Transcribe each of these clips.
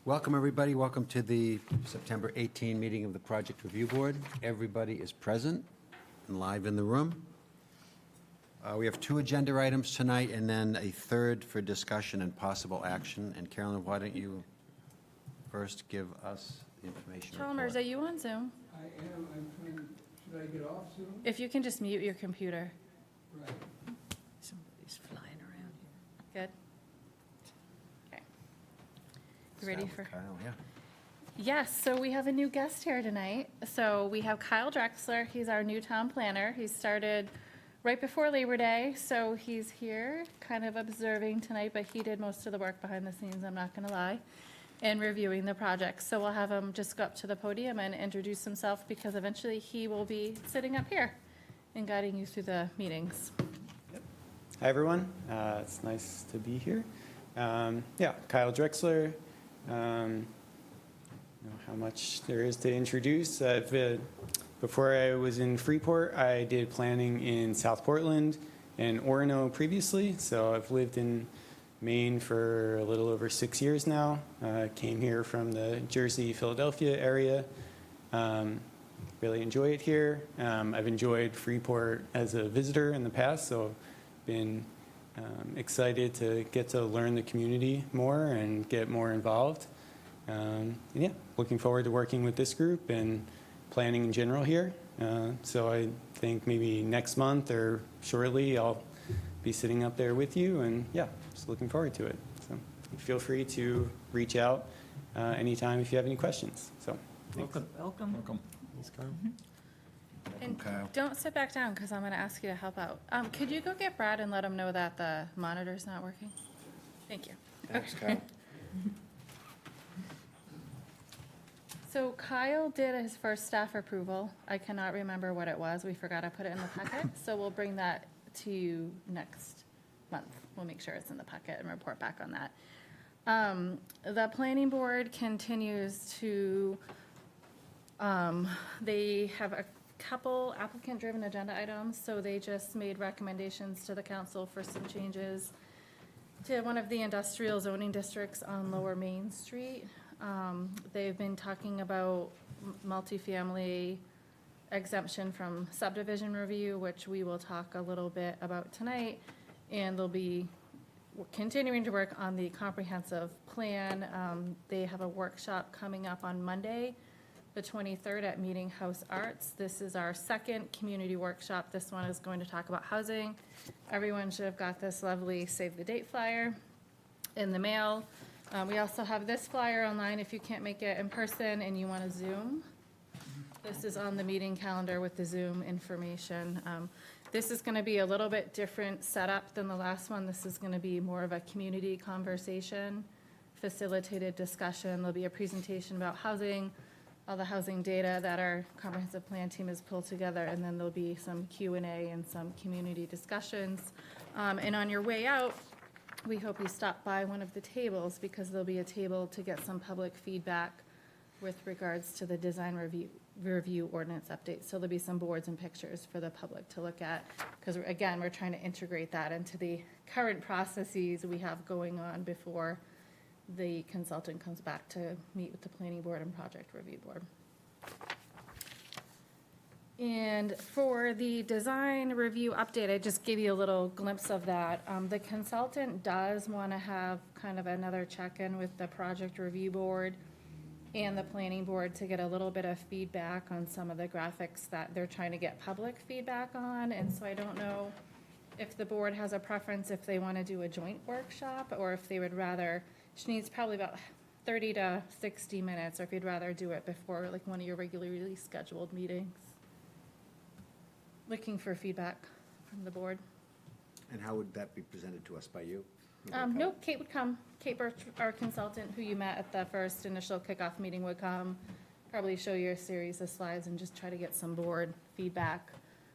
Welcome, everybody. Welcome to the September 18 meeting of the Project Review Board. Everybody is present and live in the room. We have 2 agenda items tonight and then a third for discussion and possible action. And Carolyn, why don't you first give us the information? Chalmers, are you on Zoom? I am, I'm trying, should I get off Zoom? If you can just mute your computer. Right. Somebody's flying around here. Good. Okay. You ready for? Kyle, yeah. Yes, so we have a new guest here tonight. So we have Kyle Drexler. He's our new town planner. He started right before Labor Day, so he's here kind of observing tonight, but he did most of the work behind the scenes, I'm not going to lie, and reviewing the project. So we'll have him just go up to the podium and introduce himself because eventually he will be sitting up here and guiding you through the meetings. Hi, everyone. It's nice to be here. Kyle Drexler. I don't know how much there is to introduce. Before I was in Freeport, I did planning in South Portland and Orono previously. So I've lived in Maine for a little over 6 years now. Came here from the Jersey, Philadelphia area. Really enjoy it here. I've enjoyed Freeport as a visitor in the past, so I've been excited to get to learn the community more and get more involved. Looking forward to working with this group and planning in general here. So I think maybe next month or shortly I'll be sitting up there with you, and just looking forward to it. So feel free to reach out anytime if you have any questions. So thanks. Welcome. And Kyle. don't sit back down because I'm going to ask you to help out. Could you go get Brad and let him know that the monitor's not working? Thank you. Thanks, Kyle. So Kyle did his first staff approval. I cannot remember what it was. We forgot to put it in the packet. So we'll bring that to you next month. We'll make sure it's in the packet and report back on that. The planning board continues to, they have a couple applicant-driven agenda items. So they just made recommendations to the council for some changes to one of the industrial zoning districts on Lower Main Street. They've been talking about multifamily exemption from subdivision review, which we will talk a little bit about tonight. And they'll be continuing to work on the comprehensive plan. They have a workshop coming up on Monday, the 23rd at Meeting House Arts. This is our second community workshop. This one is going to talk about housing. Everyone should have got this lovely save the date flyer in the mail. We also have this flyer online if you can't make it in person and you want to Zoom. This is on the meeting calendar with the Zoom information. This is going to be a little bit different setup than the last one. This is going to be more of a community conversation, facilitated discussion. There'll be a presentation about housing, all the housing data that our comprehensive plan team has pulled together, and then there'll be some Q&A and some community discussions. And on your way out, we hope you stop by one of the tables because there'll be a table to get some public feedback with regards to the design review ordinance update. So there'll be some boards and pictures for the public to look at because, again, we're trying to integrate that into the current processes we have going on before the consultant comes back to meet with the planning board and project review board. And for the design review update, I just gave you a little glimpse of that. The consultant does want to have kind of another check-in with the project review board and the planning board to get a little bit of feedback on some of the graphics that they're trying to get public feedback on. And so I don't know if the board has a preference if they want to do a joint workshop or if they would rather, she needs probably about 30 to 60 minutes, or if you'd rather do it before like one of your regularly scheduled meetings. Looking for feedback from the board. And how would that be presented to us by you? No, Kate would come. Kate Birch, our consultant, who you met at the first initial kickoff meeting, would come, probably show you a series of slides and just try to get some board feedback.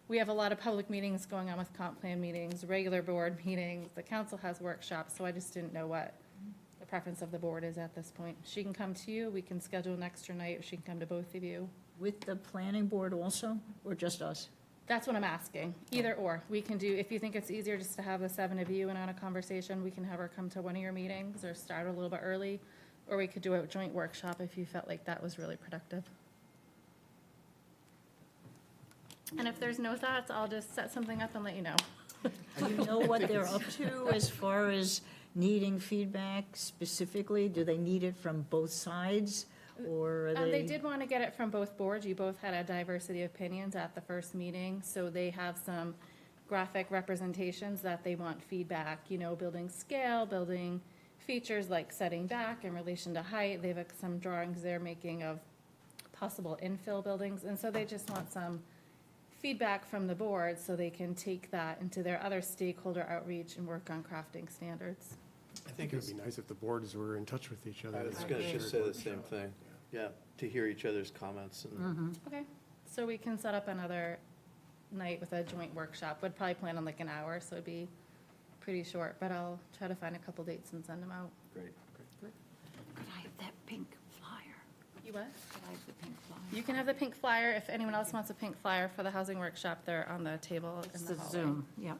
We have a lot of public meetings going on with comp plan meetings, regular board meetings. The council has workshops, so I just didn't know what the preference of the board is at this point. She can come to you. We can schedule an extra night, or she can come to both of you. With the planning board also, or just us? That's what I'm asking. Either or. We can do, if you think it's easier just to have the 7 of you and on a conversation, we can have her come to one of your meetings or start a little bit early. Or we could do a joint workshop if you felt like that was really productive. And if there's no thoughts, I'll just set something up and let you know. Do you know what they're up to as far as needing feedback specifically? Do they need it from both sides, or are They they? did want to get it from both boards. You both had a diversity of opinions at the first meeting, so they have some graphic representations that they want feedback, building scale, building features like setting back in relation to height. They have some drawings they're making of possible infill buildings, and so they just want some feedback from the board so they can take that into their other stakeholder outreach and work on crafting standards. I think it would be nice if the boards were in touch with each other. I was and gonna had just shared say the same workshops. thing. Yeah, to hear each other's comments and Okay, so we can set up another night with a joint workshop. Would probably plan on like an hour, so it'd be pretty short, but I'll try to find a couple dates and send them out. Great. Could I have that pink flyer? You what? Could I have the pink flyer? You can have the pink flyer. If anyone else wants a pink flyer for the housing workshop, they're on the table in It's the the hallway. Zoom, yeah.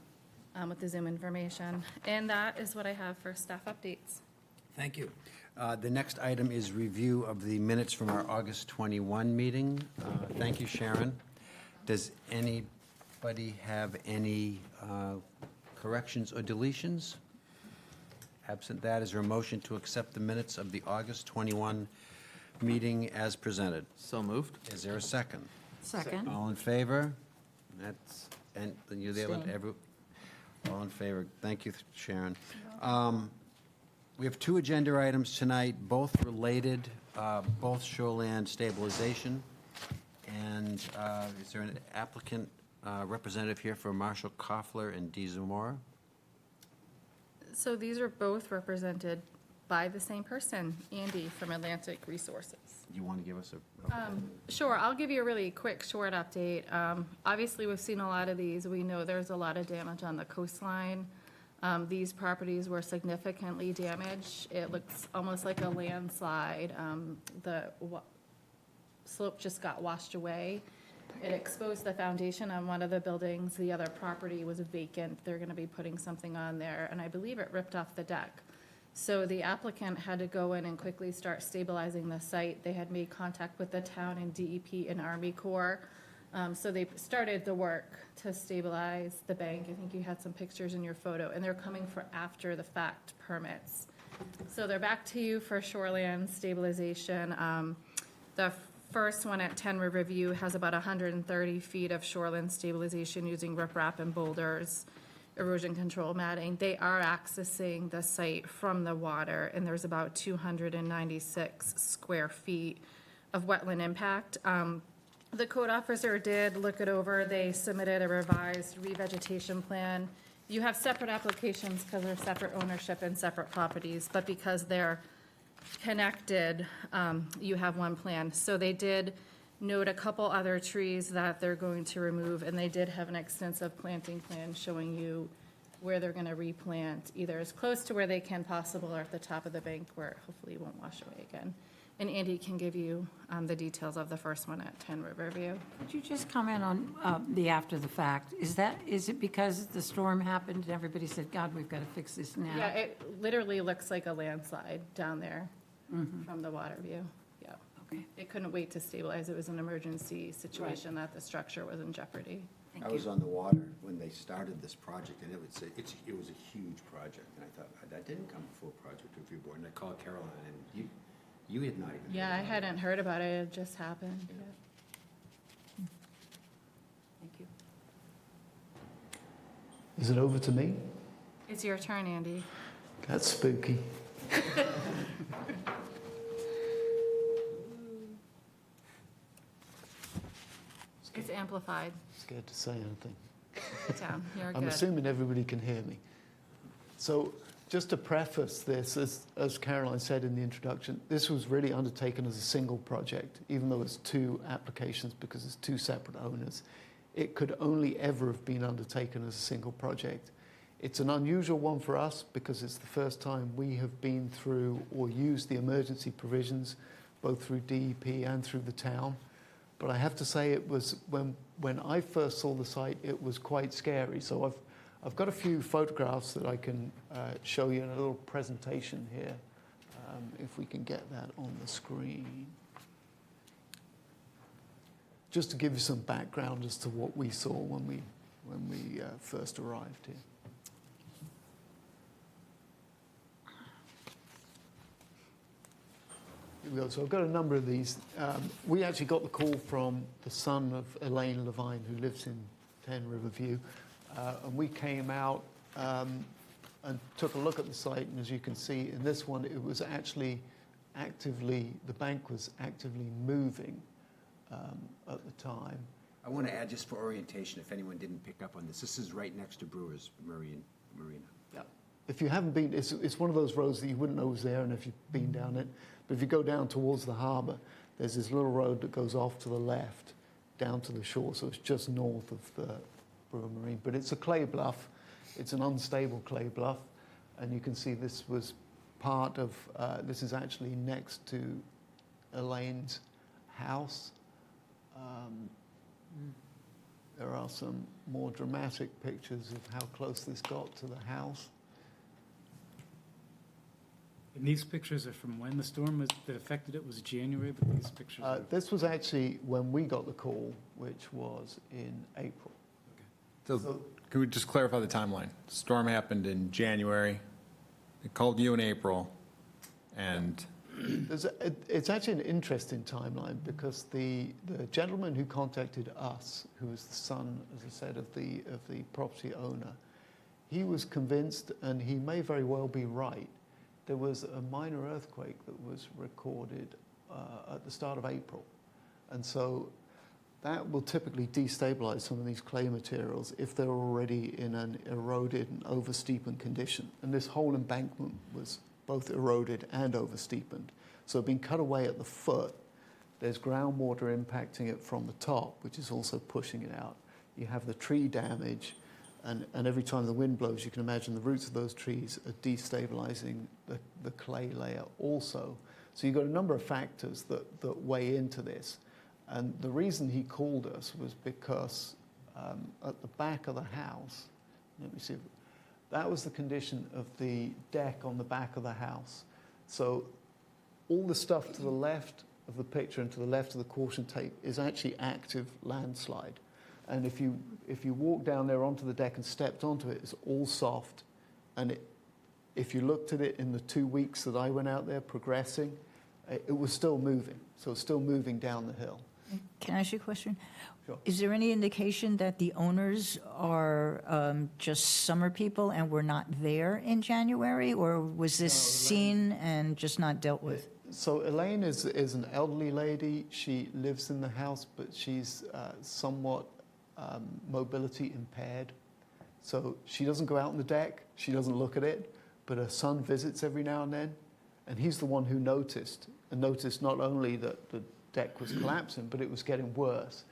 With the Zoom information. And that is what I have for staff updates. Thank you. The next item is review of the minutes from our August 21 meeting. Thank you, Sharon. Does anybody have any corrections or deletions? Absent that, is there a motion to accept the minutes of the August 21 meeting as presented? so moved. Is there a second? Second. All in favor? That's, and you're there with Abstain. all in favor. Thank you, Sharon. We have two agenda items tonight, both related, both shoreland stabilization. And is there an applicant representative here for Marshall Koffler and Dee Zamora? So these are both represented by the same person, Andy from Atlantic Resources. You want to give us a? Sure, I'll give you a really quick, short update. Obviously, we've seen a lot of these. We know there's a lot of damage on the coastline. These properties were significantly damaged. It looks almost like a landslide. The slope just got washed away. It exposed the foundation on one of the buildings. The other property was vacant. They're going to be putting something on there, and I believe it ripped off the deck. So the applicant had to go in and quickly start stabilizing the site. They had made contact with the town and DEP and Army Corps. So they started the work to stabilize the bank. I think you had some pictures in your photo, and they're coming for after the fact permits. So they're back to you for shoreline stabilization. The first one at 10 Riverview has about 130 feet of shoreline stabilization using riprap and boulders, erosion control matting. They are accessing the site from the water, and there's about 296 square feet of wetland impact. The code officer did look it over. They submitted a revised revegetation plan. You have separate applications because they're separate ownership and separate properties, but because they're connected, you have one plan. So they did note a couple other trees that they're going to remove, and they did have an extensive planting plan showing you where they're gonna replant, either as close to where they can possible or at the top of the bank where it hopefully won't wash away again. And Andy can give you the details of the first one at 10 Riverview. Could you just comment on the after the fact? Is it because the storm happened and everybody said, God, we've got to fix this now? Yeah, it literally looks like a landslide down there from the water view. Yeah. Okay, It couldn't wait to stabilize. It was an emergency situation that the structure was in jeopardy. thank I you. was on the water when they started this project, and it was a huge project. And I thought, that didn't come before project review board. And I called Caroline, and you had not even. heard Yeah, I about it. hadn't heard about it. It just happened. Yeah. Thank you. Is it over to me? It's your turn, Andy. That's spooky. It's amplified. Scared to say anything. Sit down. You're I'm good. assuming everybody can hear me. So just to preface this, as Caroline said in the introduction, this was really undertaken as a single project, even though it's two applications because it's two separate owners. It could only ever have been undertaken as a single project. It's an unusual one for us because it's the first time we have been through or used the emergency provisions, both through DEP and through the town. But I have to say it was, when I first saw the site, it was quite scary. So I've got a few photographs that I can show you in a little presentation here. If we can get that on the screen. Just to give you some background as to what we saw when we first arrived here. Here we go. So I've got a number of these. We actually got the call from the son of Elaine Levine, who lives in 10 Riverview. And we came out and took a look at the site. And as you can see in this one, it was actually the bank was actively moving at the time. I want to add, just for orientation, if anyone didn't pick up on this is right next to Brewers Marina. Yeah. If you haven't been, it's one of those roads that you wouldn't know was there, and if you've been down it. But if you go down towards the harbour, there's this little road that goes off to the left, down to the shore. So it's just north of the Brewer Marine. But it's a clay bluff. It's an unstable clay bluff. And you can see this was part of, this is actually next to Elaine's house. There are some more dramatic pictures of how close this got to the house. And these pictures are from when the storm that affected it was January, but these pictures are... This was actually when we got the call, which was in April. So can we just clarify the timeline? Storm happened in January. They called you in April, and... It's actually an interesting timeline because the gentleman who contacted us, who was the son, as I said, of the property owner, he was convinced, and he may very well be right, there was a minor earthquake that was recorded at the start of April. And so that will typically destabilize some of these clay materials if they're already in an eroded and oversteepened condition. And this whole embankment was both eroded and oversteepened. So being cut away at the foot, there's groundwater impacting it from the top, which is also pushing it out. You have the tree damage, and every time the wind blows, you can imagine the roots of those trees are destabilizing the clay layer also. So you've got a number of factors that weigh into this. And the reason he called us was because at the back of the house, let me see, that was the condition of the deck on the back of the house. So all the stuff to the left of the picture and to the left of the caution tape is actually active landslide. And if you walk down there onto the deck and stepped onto it, it's all soft. And if you looked at it in the 2 weeks that I went out there progressing, it was still moving. So it's still moving down the hill. Can I ask you a question? Sure. Is there any indication that the owners are just summer people and were not there in January? Or was this seen and just not dealt with? So Elaine is an elderly lady. She lives in the house, but she's somewhat mobility impaired. So she doesn't go out on the deck. She doesn't look at it. But her son visits every now and then. And he's the one who noticed not only that the deck was collapsing, but it was getting worse.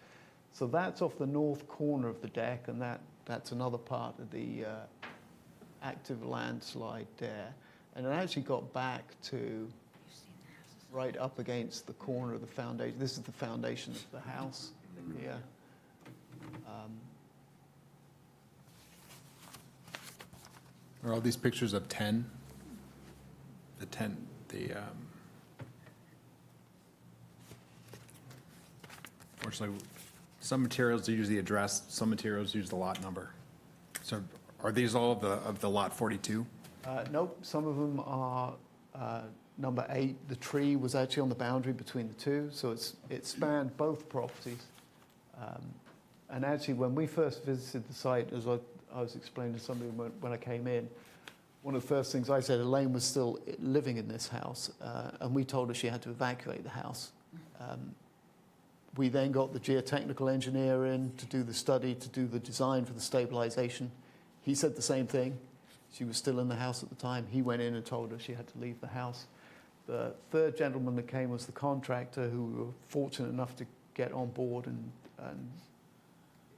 So that's off the north corner of the deck, and that's another part of the active landslide there. And it actually got back to right up against the corner of the foundation. This is the foundation of the house here. Are all these pictures of 10? Fortunately, some materials use the address, some materials use the lot number. So are these all of the lot 42? Nope, some of them are number 8. The tree was actually on the boundary between the two, so it spanned both properties. And actually, when we first visited the site, as I was explaining to somebody when I came in, one of the first things I said, Elaine was still living in this house, and we told her she had to evacuate the house. We then got the geotechnical engineer in to do the study, to do the design for the stabilization. He said the same thing. She was still in the house at the time. He went in and told her she had to leave the house. The third gentleman that came was the contractor, who we were fortunate enough to get on board and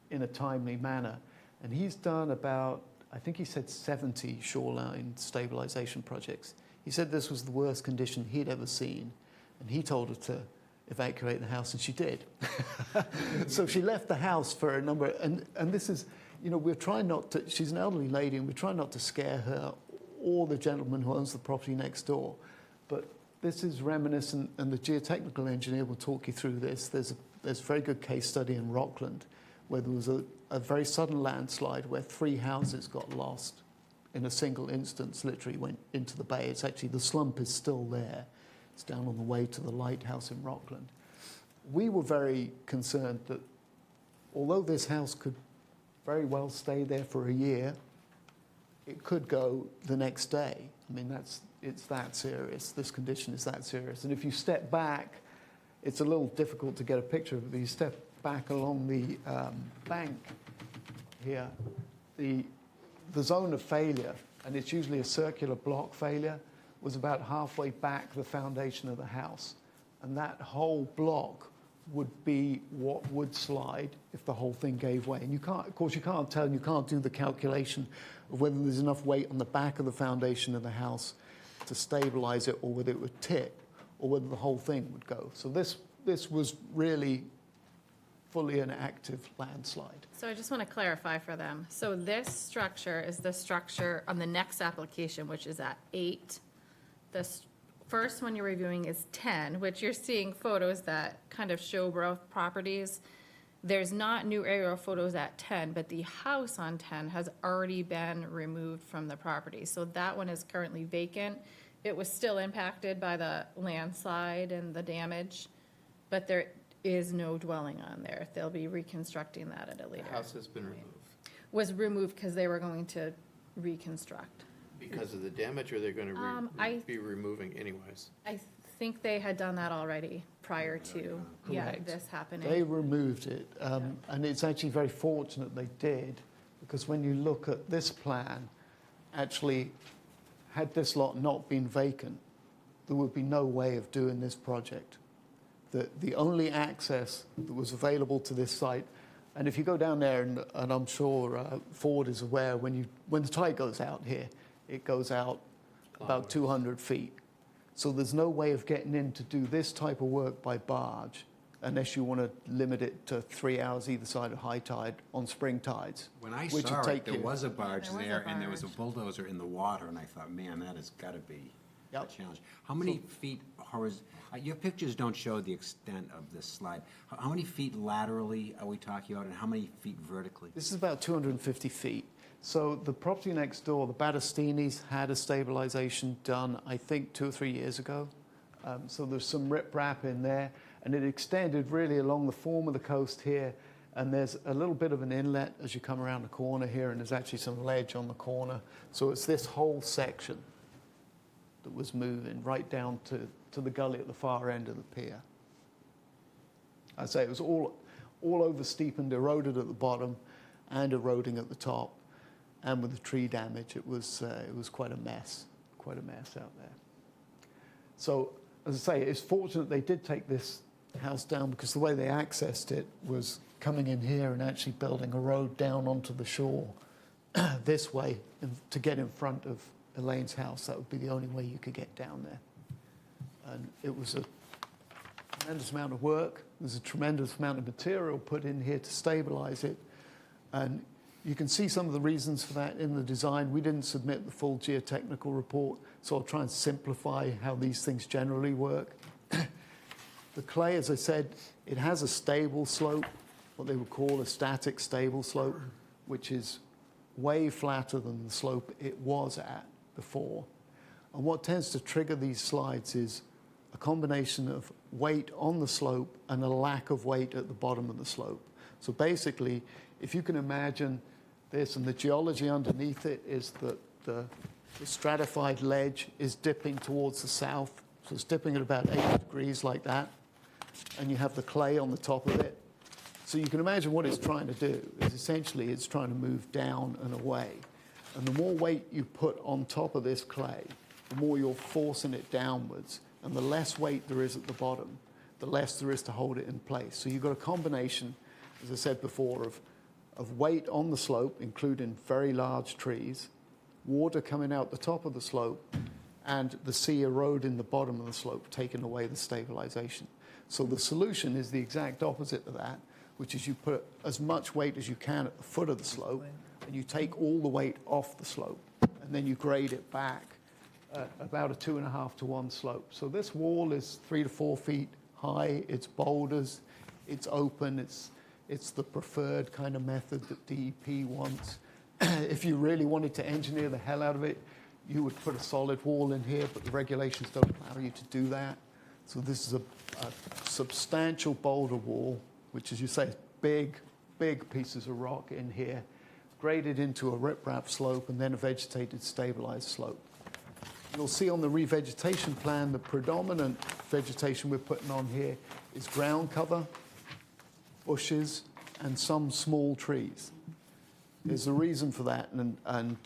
in a timely manner. And he's done about, I think he said 70 shoreline stabilization projects. He said this was the worst condition he'd ever seen. And he told her to evacuate the house, and she did. So she left the house for a number, and this is, we're trying not to, she's an elderly lady, and we're trying not to scare her or the gentleman who owns the property next door. but this is reminiscent, and the geotechnical engineer will talk you through this. There's a very good case study in Rockland where there was a very sudden landslide where 3 houses got lost in a single instance, literally went into the bay. It's actually, the slump is still there. It's down on the way to the lighthouse in Rockland. We were very concerned that although this house could very well stay there for a year, it could go the next day. I mean, it's that serious. This condition is that serious. And if you step back, it's a little difficult to get a picture of it, but you step back along the bank here, the zone of failure, and it's usually a circular block failure, was about halfway back the foundation of the house. And that whole block would be what would slide if the whole thing gave way. And you can't, of course, you can't tell, and you can't do the calculation of whether there's enough weight on the back of the foundation of the house to stabilize it, or whether it would tip, or whether the whole thing would go. So this was really fully an active landslide. So I just want to clarify for them. So this structure is the structure on the next application, which is at 8. The first one you're reviewing is 10, which you're seeing photos that kind of show both properties. There's not new aerial photos at 10, but the house on 10 has already been removed from the property. So that one is currently vacant. It was still impacted by the landslide and the damage, but there is no dwelling on there. They'll be reconstructing that at a later. The house has been removed. Was removed because they were going to reconstruct. Because of the damage, or they're going to be removing anyways? I think they had done that already prior to, Correct. this happening. They removed it, and it's actually very fortunate they did, because when you look at this plan, actually, had this lot not been vacant, there would be no way of doing this project. The only access that was available to this site, and if you go down there, and I'm sure Ford is aware, when the tide goes out here, it goes out about 200 feet. So there's no way of getting in to do this type of work by barge unless you want to limit it to 3 hours either side of high tide on spring tides. When I which saw would it, take there you- was a barge there was a there, and there was a barge. bulldozer in the water, and I thought, man, that has got to be a Yep. challenge. How many feet your pictures don't show the extent of this slide. How many feet laterally are we talking about, and how many feet vertically? This is about 250 feet. So the property next door, the Battistinis, had a stabilization done, I think, 2 or 3 years ago. So there's some riprap in there, and it extended really along the form of the coast here. And there's a little bit of an inlet as you come around the corner here, and there's actually some ledge on the corner. So it's this whole section that was moving right down to the gully at the far end of the pier. I say it was all over steepened, eroded at the bottom, and eroding at the top. And with the tree damage, it was quite a mess out there. So, as I say, it's fortunate they did take this house down, because the way they accessed it was coming in here and actually building a road down onto the shore this way to get in front of Elaine's house. That would be the only way you could get down there. And it was a tremendous amount of work. There's a tremendous amount of material put in here to stabilize it. And you can see some of the reasons for that in the design. We didn't submit the full geotechnical report, so I'll try and simplify how these things generally work. The clay, as I said, it has a stable slope, what they would call a static stable slope, which is way flatter than the slope it was at before. And what tends to trigger these slides is a combination of weight on the slope and a lack of weight at the bottom of the slope. So basically, if you can imagine this, and the geology underneath it is that the stratified ledge is dipping towards the south. So it's dipping at about 80 degrees like that. And you have the clay on the top of it. So you can imagine what it's trying to do is essentially it's trying to move down and away. And the more weight you put on top of this clay, the more you're forcing it downwards. And the less weight there is at the bottom, the less there is to hold it in place. So you've got a combination, as I said before, of weight on the slope, including very large trees, water coming out the top of the slope, and the sea eroding the bottom of the slope, taking away the stabilization. So the solution is the exact opposite of that, which is you put as much weight as you can at the foot of the slope, and you take all the weight off the slope, and then you grade it back about a 2.5 to 1 slope. So this wall is 3 to 4 feet high. It's boulders. It's open. It's the preferred kind of method that DEP wants. If you really wanted to engineer the hell out of it, you would put a solid wall in here, but the regulations don't allow you to do that. So this is a substantial boulder wall, which, as you say, is big pieces of rock in here, graded into a riprap slope and then a vegetated stabilized slope. You'll see on the revegetation plan, the predominant vegetation we're putting on here is ground cover, bushes, and some small trees. There's a reason for that, and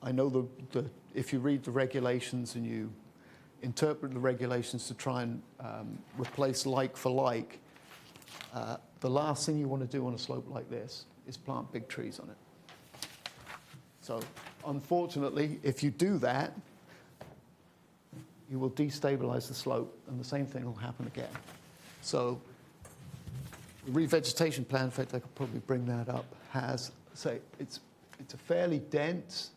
I know if you read the regulations and you interpret the regulations to try and replace like for like, the last thing you want to do on a slope like this is plant big trees on it. So unfortunately, if you do that, you will destabilize the slope, and the same thing will happen again. So the revegetation plan, in fact, I could probably bring that up, has, say, it's a fairly dense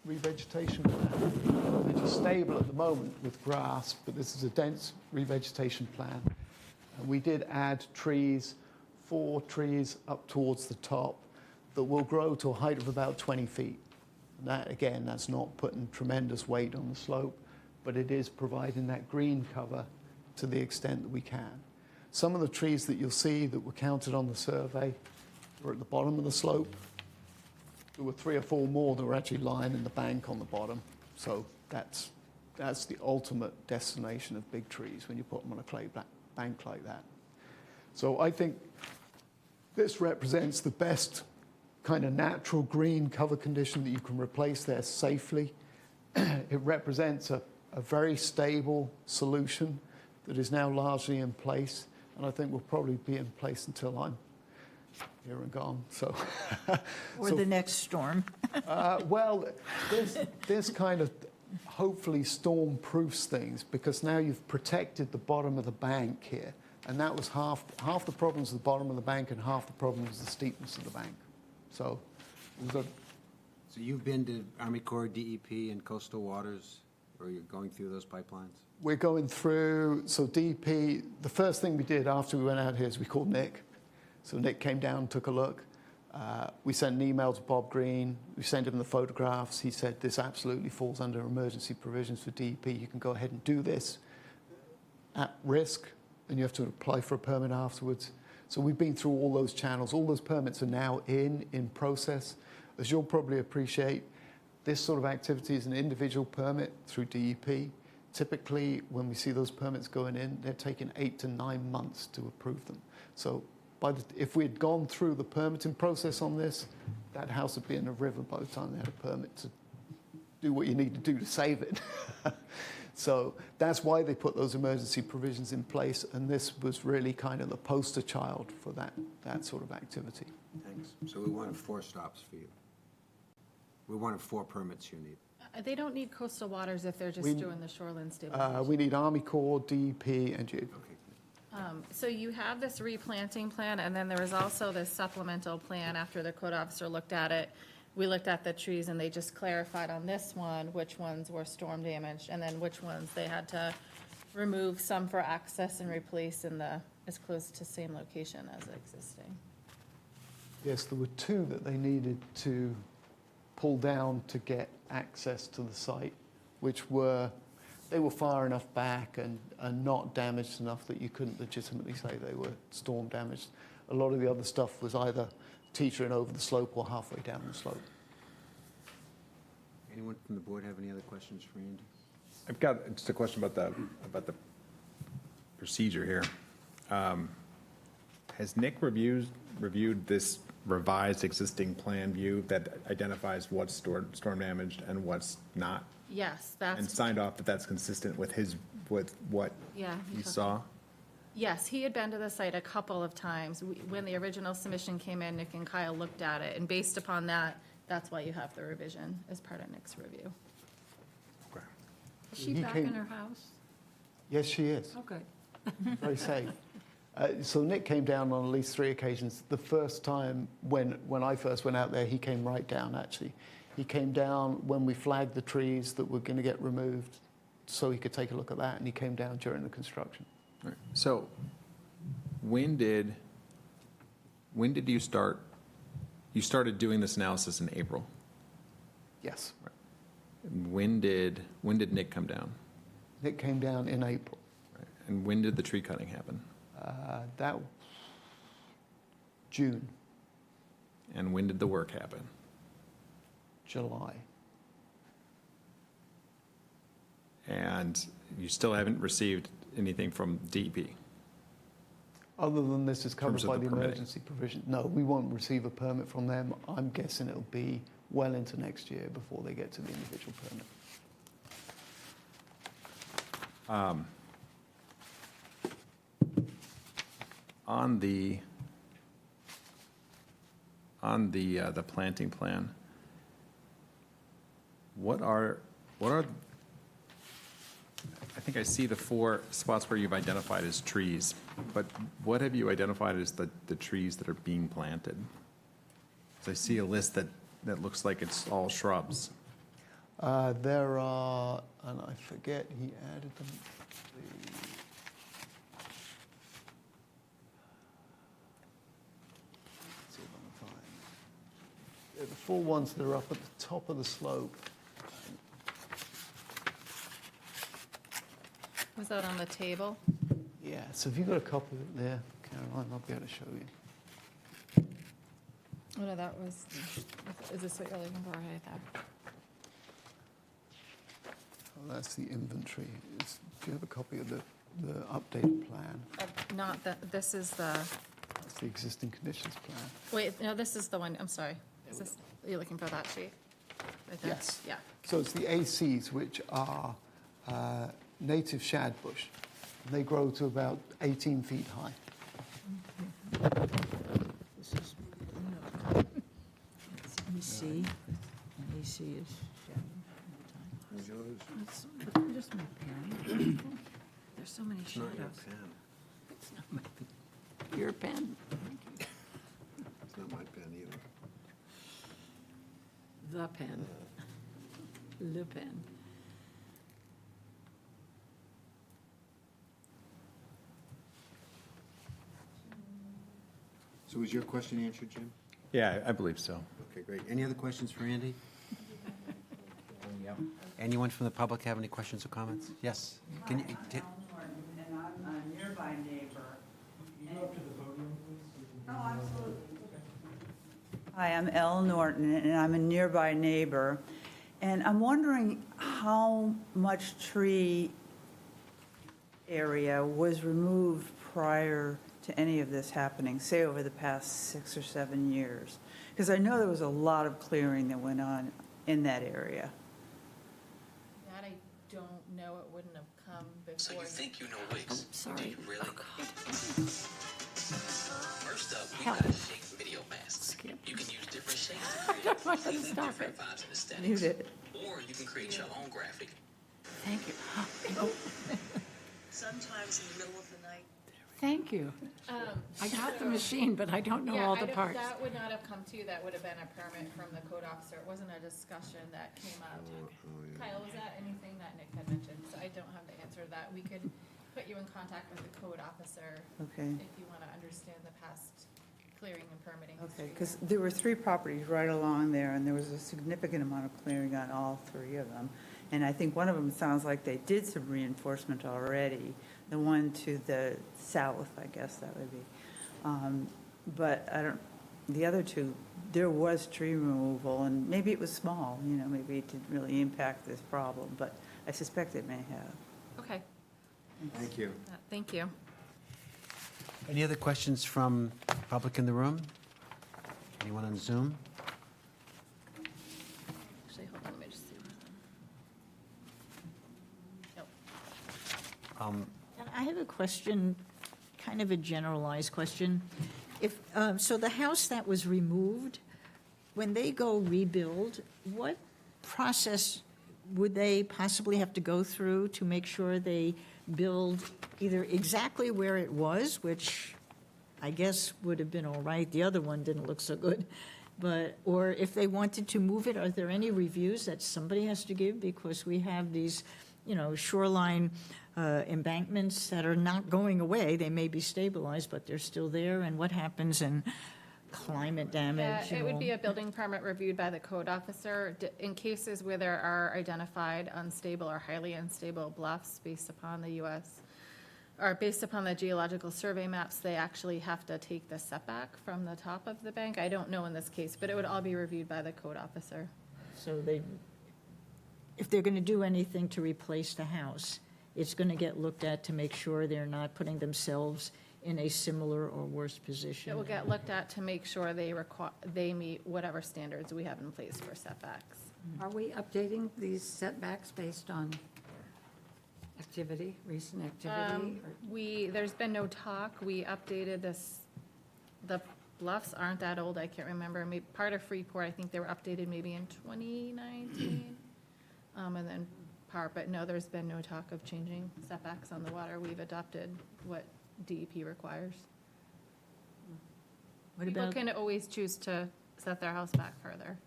revegetation plan, which is stable at the moment with grass, but this is a dense revegetation plan. And we did add trees, 4 trees up towards the top that will grow to a height of about 20 feet. And that, again, that's not putting tremendous weight on the slope, but it is providing that green cover to the extent that we can. Some of the trees that you'll see that were counted on the survey were at the bottom of the slope. There were 3 or 4 more that were actually lying in the bank on the bottom. So that's the ultimate destination of big trees when you put them on a clay bank like that. So I think this represents the best kind of natural green cover condition that you can replace there safely. It represents a very stable solution that is now largely in place, and I think will probably be in place until I'm here and gone. So, Or the next storm. well, this kind of hopefully storm-proofs things, because now you've protected the bottom of the bank here, and that was half the problems of the bottom of the bank, and half the problem was the steepness of the bank. So, we've got. So you've been to Army Corps, DEP, and Coastal Waters, or you're going through those pipelines? We're going through, so DEP, the first thing we did after we went out here is we called Nick. So Nick came down and took a look. We sent an email to Bob Green. We sent him the photographs. He said, this absolutely falls under emergency provisions for DEP. You can go ahead and do this at risk, and you have to apply for a permit afterwards. So we've been through all those channels. All those permits are now in process. As you'll probably appreciate, this sort of activity is an individual permit through DEP. Typically, when we see those permits going in, they're taking 8 to 9 months to approve them. So if we had gone through the permitting process on this, that house would be in a river by the time they had a permit to do what you need to do to save it. So that's why they put those emergency provisions in place, and this was really kind of the poster child for that sort of activity. Thanks. So we wanted 4 stops for you. We wanted 4 permits you need. They don't need coastal waters if they're just doing the shoreline stabilization. We need Army Corps, DEP, and you. Okay. So you have this replanting plan, and then there was also this supplemental plan after the code officer looked at it. We looked at the trees, and they just clarified on this one which ones were storm damaged, and then which ones they had to remove some for access and replace in as close to same location as existing. Yes, there were 2 that they needed to pull down to get access to the site, which were far enough back and not damaged enough that you couldn't legitimately say they were storm damaged. A lot of the other stuff was either teetering over the slope or halfway down the slope. Anyone from the board have any other questions for Andy? I've got just a question about the procedure here. Has Nick reviewed this revised existing plan view that identifies what's storm damaged and what's not? Yes, And signed off that that's consistent with what Yeah, he saw? Yes, he had been to the site a couple of times. When the original submission came in, Nick and Kyle looked at it, and based upon that, that's why you have the revision as part of Nick's review. Okay. Is she He back came- in her house? Yes, she is. Oh, good. Very safe. So Nick came down on at least 3 occasions. The first time when I first went out there, he came right down, actually. He came down when we flagged the trees that were going to get removed, so he could take a look at that, and he came down during the construction. Right. So when did you start? You started doing this analysis in April. Yes. When did Nick come down? It came down in April. Right. And when did the tree cutting happen? That June, And when did the work happen? July. And you still haven't received anything from DEP? Other than this is covered terms of by the the permitting. emergency provision. No, we won't receive a permit from them. I'm guessing it'll be well into next year before they get to the individual permit. On the planting plan, what are, I think I see the 4 spots where you've identified as trees, but what have you identified as the trees that are being planted? 'Cause I see a list that looks like it's all shrubs. There are, and I forget, he added them. Let's see if I can find. They're the 4 ones that are up at the top of the slope. Was that on the table? Yeah, so if you've got a copy of it there, Caroline, I'll be able to show you. Oh, no, that was, is this what you're looking for? I thought. Oh, that's the inventory. Do you have a copy of the updated plan? Not that, this is the, That's the existing conditions plan. wait, no, this is the one, I'm sorry. Is this, you're looking for that sheet? Right there? Yes. Yeah. So it's the ACs, which are native shad bush. They grow to about 18 feet high. This is, let me see. Let me see is. Just my pen. There's so many shadows. It's not my pen. Your pen. It's not my pen either. The pen. Le pen. So was your question answered, Jim? Yeah, I believe so. Okay, great. Any other questions for Andy? Anyone from the public have any questions or comments? Yes? Can you, And I'm a nearby neighbor. You go up to the podium, please? Oh, absolutely. Hi, I'm Elle Norton, and I'm a nearby neighbor. And I'm wondering how much tree area was removed prior to any of this happening, say over the past 6 or 7 years? Because I know there was a lot of clearing that went on in that area. That I don't know, it wouldn't have come before. So you think you know Wix? Sorry. Do you really? Oh, God. First up, we Help. got a shake video mask. Skip. You can use different shapes I to don't create want to completely stop different it. vibes and aesthetics. You did. Or you can create your own graphic. Thank you. Sometimes in the middle of the night. Thank you. I got the machine, but I don't know Yeah, all the parts. That would not have come to, that would have been a permit from the code officer. It wasn't a discussion that came up. Kyle, was that anything that Nick had mentioned? So I don't have the answer to that. We could put you in contact with the code officer Okay. if you want to understand the past clearing and permitting. Okay, history. because there were 3 properties right along there, and there was a significant amount of clearing on all 3 of them. And I think one of them sounds like they did some reinforcement already, the one to the south, I guess that would be. But I don't, the other 2, there was tree removal, and maybe it was small, you know, maybe it didn't really impact this problem, but I suspect it may have. Okay, Thank you. thank you. Any other questions from public in the room? Anyone on Zoom? Actually, hold on, let me just see. Nope. And I have a question, kind of a generalized question. If, so the house that was removed, when they go rebuild, what process would they possibly have to go through to make sure they build either exactly where it was, which I guess would have been all right, the other one didn't look so good, but, or if they wanted to move it, are there any reviews that somebody has to give? Because we have these, shoreline embankments that are not going away. They may be stabilized, but they're still there, and what happens in climate damage? It would be a building permit reviewed by the code officer in cases where there are identified unstable or highly unstable bluffs based upon the U.S., or based upon the geological survey maps. They actually have to take the setback from the top of the bank. I don't know in this case, but it would all be reviewed by the code officer. So if they're going to do anything to replace the house, it's going to get looked at to make sure they're not putting themselves in a similar or worse position. It will get looked at to make sure they meet whatever standards we have in place for setbacks. Are we updating these setbacks based on activity, recent activity? There's been no talk. We updated this, the bluffs aren't that old, I can't remember. Maybe part of Freeport, I think they were updated maybe in 2019. And then but no, there's been no talk of changing setbacks on the water. We've adopted what DEP requires. People can always choose to set their house back further.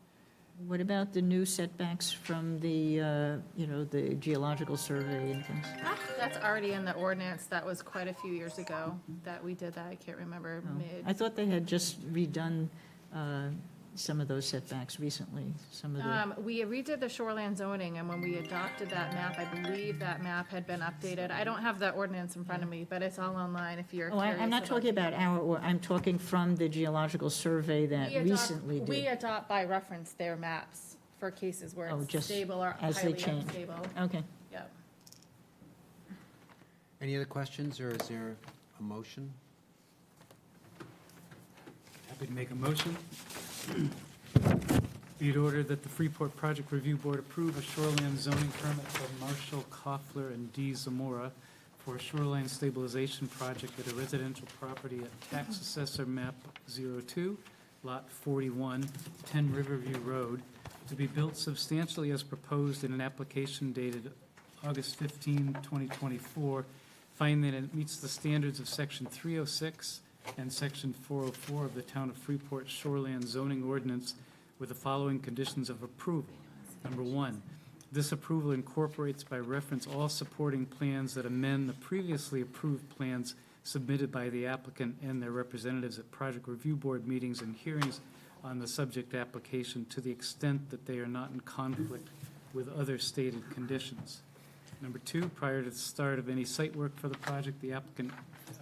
What about the new setbacks from the, the geological survey and things? That's already in the ordinance. That was quite a few years ago that we did that. I can't remember, I thought they had just redone some of those setbacks recently, some of the... We redid the shoreline zoning, and when we adopted that map, I believe that map had been updated. I don't have the ordinance in front of me, but it's all online if you're Oh, curious. I'm not talking about I'm talking from the geological survey that recently did. We adopt by reference their maps for cases where Oh, it's just stable or as they highly change. unstable. Okay. Yep. Any other questions, or is there a motion? Happy to make a motion. Be it ordered that the Freeport Project Review Board approve a shoreline zoning permit for Marshall Koffler and D. Zamora for a shoreline stabilization project at a residential property at Tax Assessor Map 02, Lot 41, 10 Riverview Road, to be built substantially as proposed in an application dated August 15, 2024, finding that it meets the standards of Section 306 and Section 404 of the Town of Freeport Shoreland Zoning Ordinance with the following conditions of approval. Number one, this approval incorporates by reference all supporting plans that amend the previously approved plans submitted by the applicant and their representatives at Project Review Board meetings and hearings on the subject application to the extent that they are not in conflict with other stated conditions. Number two, prior to the start of any site work for the project, the applicant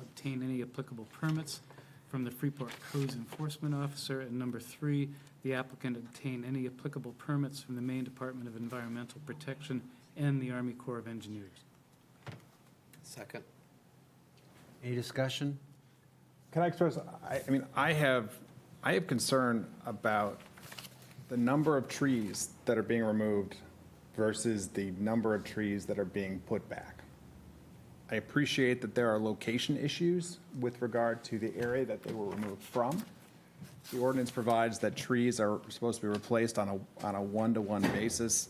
obtain any applicable permits from the Freeport Codes Enforcement Officer. And number three, the applicant obtain any applicable permits from the Maine Department of Environmental Protection and the Army Corps of Engineers. Second. Any discussion? Can I express, I have concern about the number of trees that are being removed versus the number of trees that are being put back. I appreciate that there are location issues with regard to the area that they were removed from. The ordinance provides that trees are supposed to be replaced on a one-to-one basis,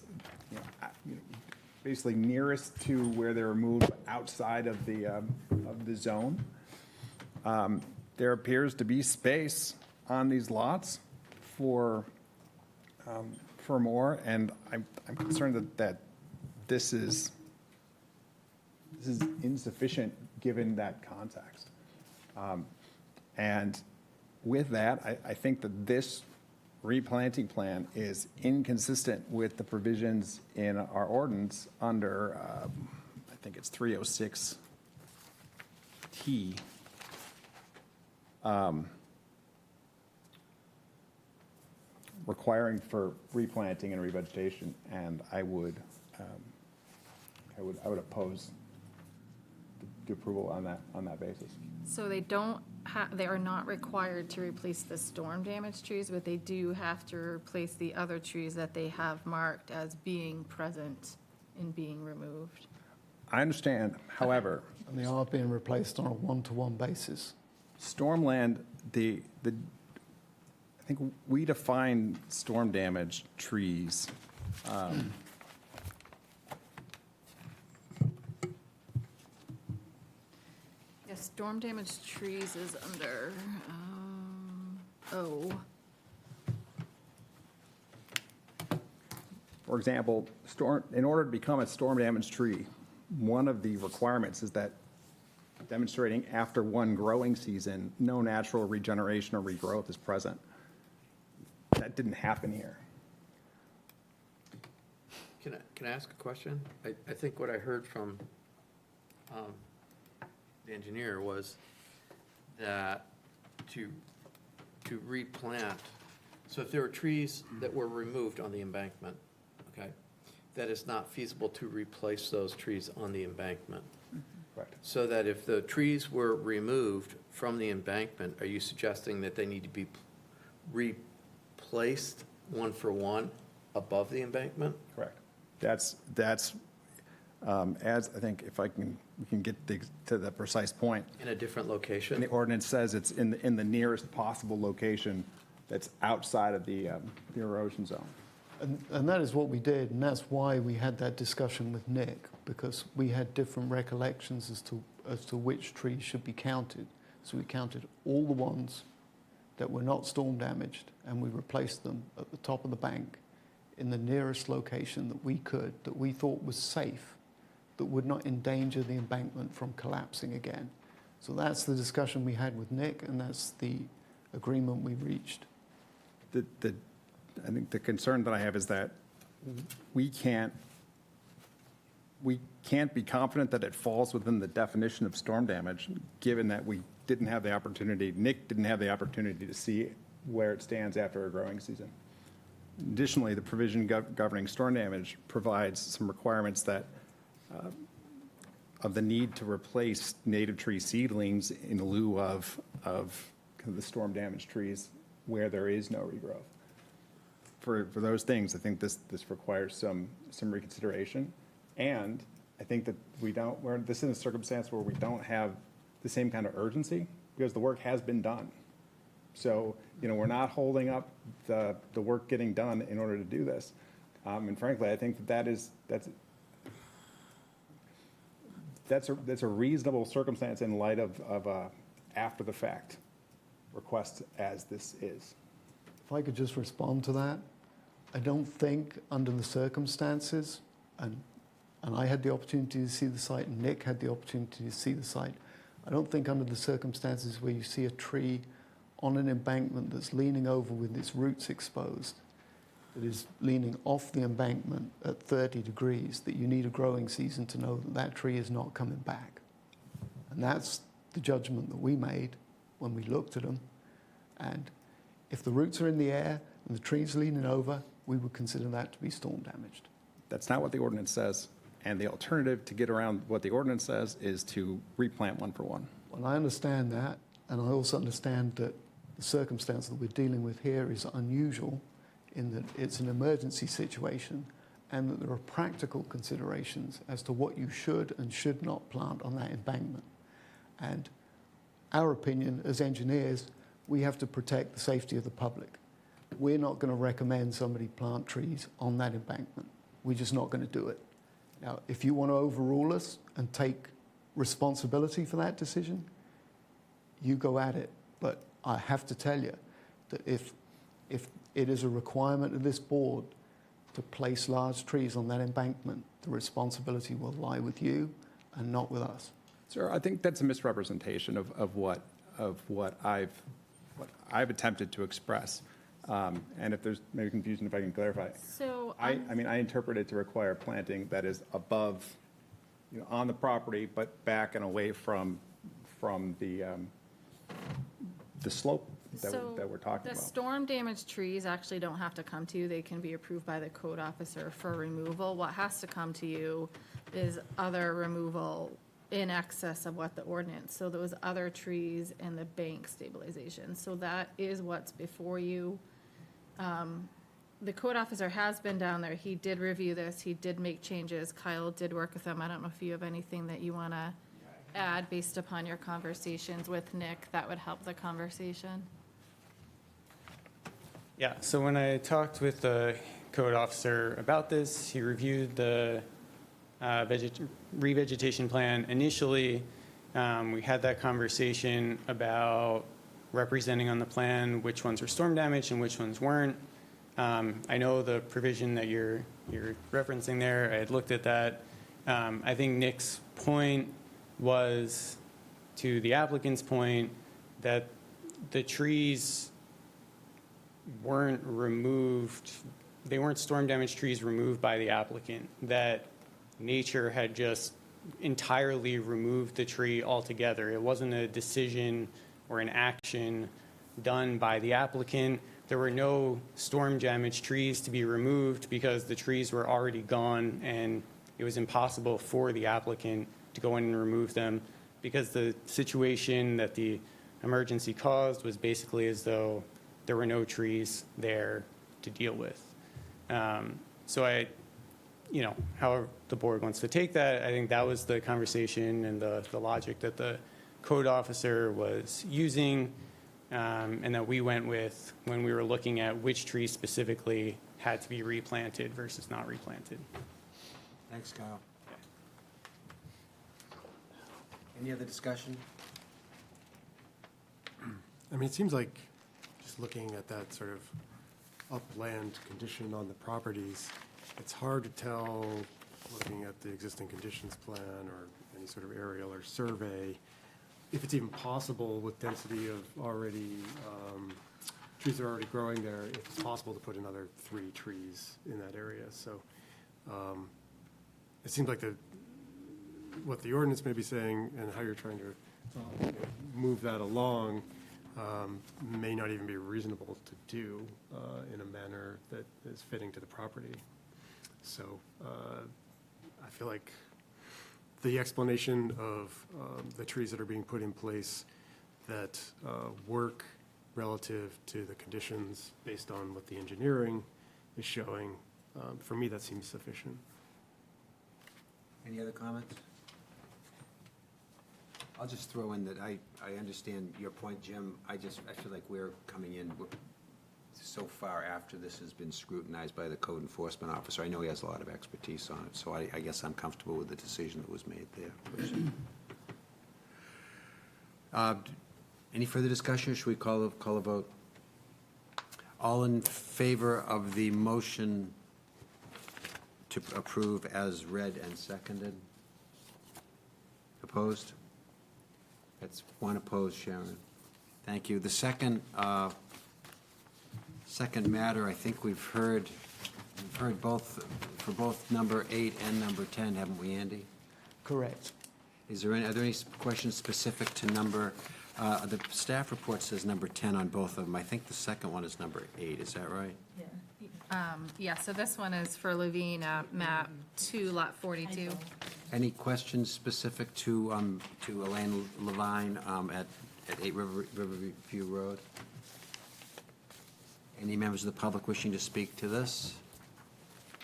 basically nearest to where they're removed outside of the zone. There appears to be space on these lots for more, and I'm concerned that this is insufficient given that context. And with that, I think that this replanting plan is inconsistent with the provisions in our ordinance under, I think it's 306T. Requiring for replanting and revegetation, and I would oppose the approval on that basis. So they are not required to replace the storm damaged trees, but they do have to replace the other trees that they have marked as being present and being removed. I understand, however. And they are being replaced on a one-to-one basis. Stormland, I think we define storm damaged trees. Yes, storm damaged trees is under, O. For example, in order to become a storm damaged tree, one of the requirements is that demonstrating after one growing season, no natural regeneration or regrowth is present. That didn't happen here. Can I ask a question? I think what I heard from the engineer was that to replant, so if there were trees that were removed on the embankment, okay, that it's not feasible to replace those trees on the embankment. Correct. So that if the trees were removed from the embankment, are you suggesting that they need to be replaced one for one above the embankment? Correct. That's as, I think, if we can get to the precise point. In a different location? And the ordinance says it's in the nearest possible location that's outside of the erosion zone. And that is what we did, and that's why we had that discussion with Nick, because we had different recollections as to which trees should be counted. So we counted all the ones that were not storm damaged, and we replaced them at the top of the bank in the nearest location that we could, that we thought was safe, that would not endanger the embankment from collapsing again. So that's the discussion we had with Nick, and that's the agreement we reached. I think the concern that I have is that we can't be confident that it falls within the definition of storm damage, given that we didn't have the opportunity, Nick didn't have the opportunity to see where it stands after a growing season. Additionally, the provision governing storm damage provides some requirements that of the need to replace native tree seedlings in lieu of kind of the storm damaged trees where there is no regrowth. For those things, I think this requires some reconsideration. And I think that this is a circumstance where we don't have the same kind of urgency because the work has been done. So, we're not holding up the work getting done in order to do this. And frankly, I think that's a reasonable circumstance in light of after the fact request as this is. If I could just respond to that, I don't think under the circumstances, and I had the opportunity to see the site, and Nick had the opportunity to see the site, I don't think under the circumstances where you see a tree on an embankment that's leaning over with its roots exposed, that is leaning off the embankment at 30 degrees, that you need a growing season to know that that tree is not coming back. And that's the judgment that we made when we looked at them. And if the roots are in the air and the tree's leaning over, we would consider that to be storm damaged. That's not what the ordinance says. And the alternative to get around what the ordinance says is to replant one for one. Well, I understand that, and I also understand that the circumstance that we're dealing with here is unusual in that it's an emergency situation and that there are practical considerations as to what you should and should not plant on that embankment. And our opinion as engineers, we have to protect the safety of the public. We're not going to recommend somebody plant trees on that embankment. We're just not going to do it. Now, if you want to overrule us and take responsibility for that decision, you go at it. But I have to tell you that if it is a requirement of this board to place large trees on that embankment, the responsibility will lie with you and not with us. Sir, I think that's a misrepresentation of what I've attempted to express. And if there's maybe confusion, if I can clarify. So, I interpret it to require planting that is above, on the property, but back and away from the slope that we're talking the about. storm damaged trees actually don't have to come to you. They can be approved by the code officer for removal. What has to come to you is other removal in excess of what the ordinance. So those other trees and the bank stabilization. So that is what's before you. The code officer has been down there. He did review this. He did make changes. Kyle did work with them. I don't know if you have anything that you want to add based upon your conversations with Nick that would help the conversation. Yeah, so when I talked with the code officer about this, he reviewed the revegetation plan. Initially, we had that conversation about representing on the plan which ones were storm damaged and which ones weren't. I know the provision that you're you're referencing there. I had looked at that. I think Nick's point was, to the applicant's point, that the trees weren't removed, they weren't storm damaged trees removed by the applicant, that nature had just entirely removed the tree altogether. It wasn't a decision or an action done by the applicant. There were no storm damaged trees to be removed because the trees were already gone, and it was impossible for the applicant to go in and remove them because the situation that the emergency caused was basically as though there were no trees there to deal with. So however the board wants to take that, I think that was the conversation and the logic that the code officer was using, and that we went with when we were looking at which trees specifically had to be replanted versus not replanted. Thanks, Kyle. Any other discussion? I mean, it seems like, just looking at that sort of upland condition on the properties, it's hard to tell, looking at the existing conditions plan or any sort of aerial or survey, if it's even possible with density of already, trees that are already growing there, if it's possible to put another 3 trees in that area. So it seems like what the ordinance may be saying and how you're trying to move that along may not even be reasonable to do in a manner that is fitting to the property. So I feel like the explanation of the trees that are being put in place that work relative to the conditions based on what the engineering is showing, for me, that seems sufficient. Any other comments? I'll just throw in that I understand your point, Jim. I feel like we're coming in so far after this has been scrutinized by the code enforcement officer. I know he has a lot of expertise on it, so I guess I'm comfortable with the decision that was made there. Any further discussion, or should we call a vote? All in favor of the motion to approve as read and seconded? Opposed? That's 1 opposed, Sharon. Thank you. The second matter, I think we've heard both, for both number 8 and number 10, haven't we, Andy? Correct. Are there any questions specific to number, the staff report says number 10 on both of them. I think the second one is number 8, is that right? Yeah, so this one is for Levine, map 2, lot 42. Any questions specific to Elaine Levine at 8 Riverview Road? Any members of the public wishing to speak to this?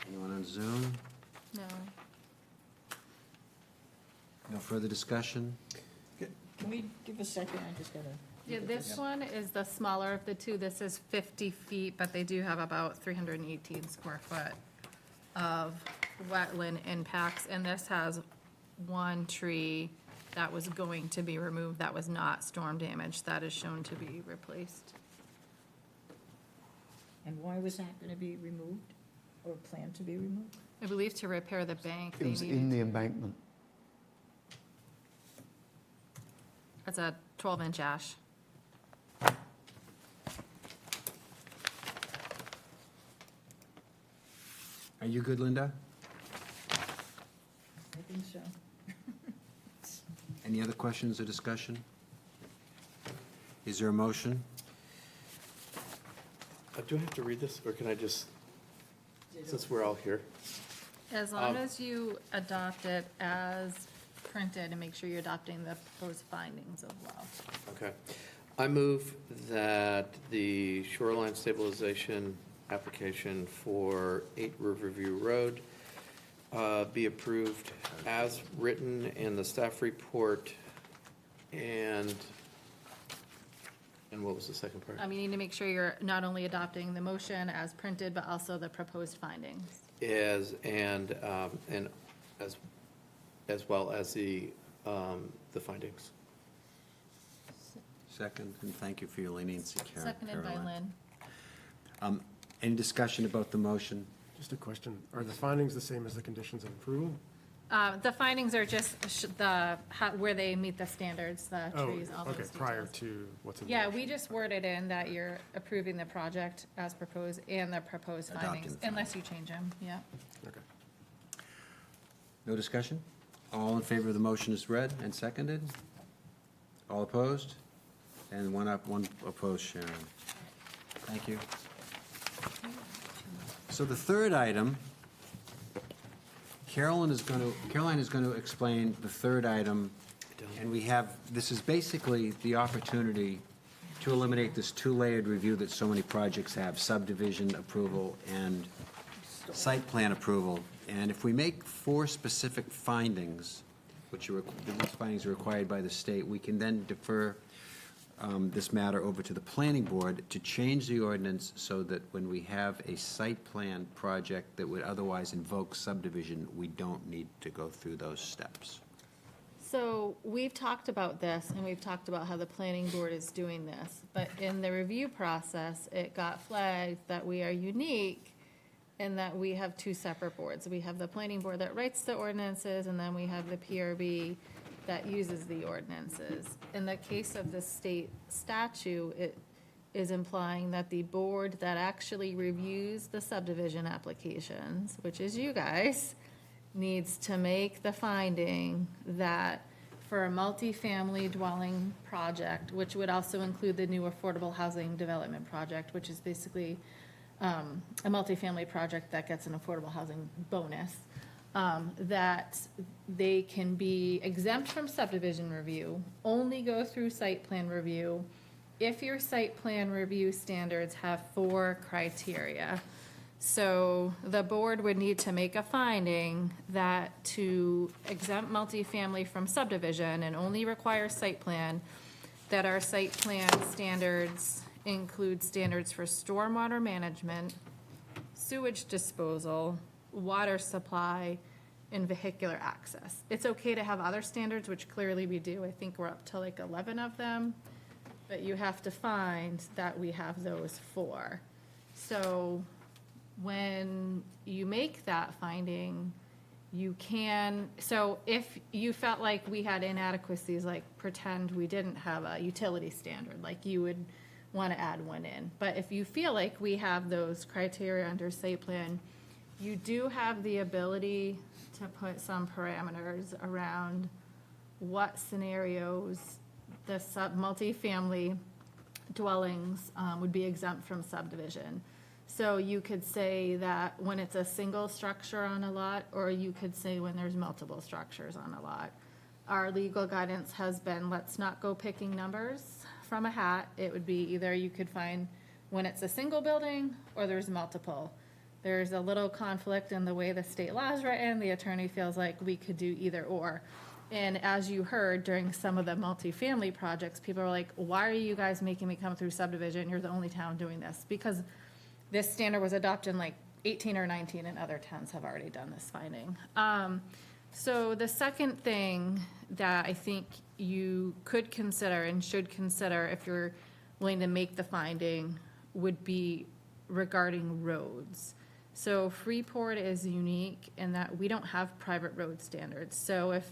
Anyone on Zoom? No. No further discussion? Can we give a second? I just gotta. Yeah, this one is the smaller of the two. This is 50 feet, but they do have about 318 square foot of wetland impacts. And this has one tree that was going to be removed that was not storm damaged, that is shown to be replaced. And why was that going to be removed or planned to be removed? I believe to repair the bank. It was in the embankment. That's a 12-inch ash. Are you good, Linda? I think so. Any other questions or discussion? Is there a motion? Do I have to read this, or can I just, since we're all here? As long as you adopt it as printed and make sure you're adopting the proposed findings as well. Okay. I move that the shoreline stabilization application for 8 Riverview Road be approved as written in the staff report, and what was the second part? You need to make sure you're not only adopting the motion as printed, but also the proposed findings. As well as the findings. Second, and thank you for your leniency, Seconded by Caroline. Lynn. Any discussion about the motion? Just a question, are the findings the same as the conditions of approval? The findings are just where they meet the standards, the Oh, trees, all those okay, details. prior to what's in the Yeah, motion. we just worded in that you're approving the project as proposed and the proposed Adopting findings, the unless you change them, yeah. Okay. No discussion? All in favor of the motion as read and seconded? All opposed? And one opposed, Sharon. Thank you. So the third item, Caroline is going to explain the third item, and this is basically the opportunity to eliminate this two-layered review that so many projects have, subdivision approval and site plan approval. And if we make 4 specific findings, these findings are required by the state, we can then defer this matter over to the planning board to change the ordinance so that when we have a site plan project that would otherwise invoke subdivision, we don't need to go through those steps. So we've talked about this, and we've talked about how the planning board is doing this, but in the review process, it got flagged that we are unique in that we have 2 separate boards. We have the planning board that writes the ordinances, and then we have the PRB that uses the ordinances. In the case of the state statute, it is implying that the board that actually reviews the subdivision applications, which is you guys, needs to make the finding that for a multifamily dwelling project, which would also include the new affordable housing development project, which is basically a multifamily project that gets an affordable housing bonus, that they can be exempt from subdivision review, only go through site plan review if your site plan review standards have 4 criteria. So the board would need to make a finding that to exempt multifamily from subdivision and only require site plan, that our site plan standards include standards for stormwater management, sewage disposal, water supply, and vehicular access. It's okay to have other standards, which clearly we do. I think we're up to like 11 of them, but you have to find that we have those 4. So when you make that finding, you can, so if you felt like we had inadequacies, like pretend we didn't have a utility standard, like you would want to add one in. But if you feel like we have those criteria under site plan, you do have the ability to put some parameters around what scenarios the multifamily dwellings would be exempt from subdivision. So you could say that when it's a single structure on a lot, or you could say when there's multiple structures on a lot. Our legal guidance has been, let's not go picking numbers from a hat. It would be either you could find when it's a single building or there's multiple. There's a little conflict in the way the state law is written. The attorney feels like we could do either or. And as you heard during some of the multifamily projects, people are like, why are you guys making me come through subdivision? You're the only town doing this. Because this standard was adopted in like 18 or 19, and other towns have already done this finding. So the second thing that I think you could consider and should consider if you're willing to make the finding would be regarding roads. So Freeport is unique in that we don't have private road standards. So if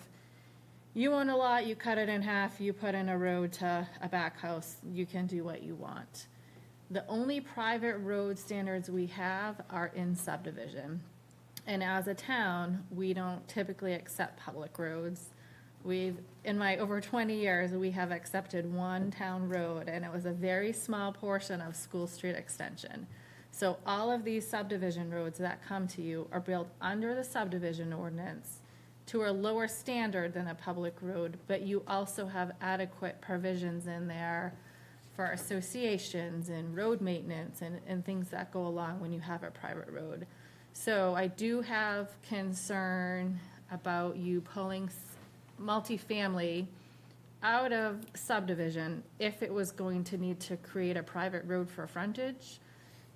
you own a lot, you cut it in half, you put in a road to a back house, you can do what you want. The only private road standards we have are in subdivision. And as a town, we don't typically accept public roads. In my over 20 years, we have accepted one town road, and it was a very small portion of School Street Extension. So all of these subdivision roads that come to you are built under the subdivision ordinance to a lower standard than a public road, but you also have adequate provisions in there for associations and road maintenance and things that go along when you have a private road. So I do have concern about you pulling multifamily out of subdivision if it was going to need to create a private road for frontage.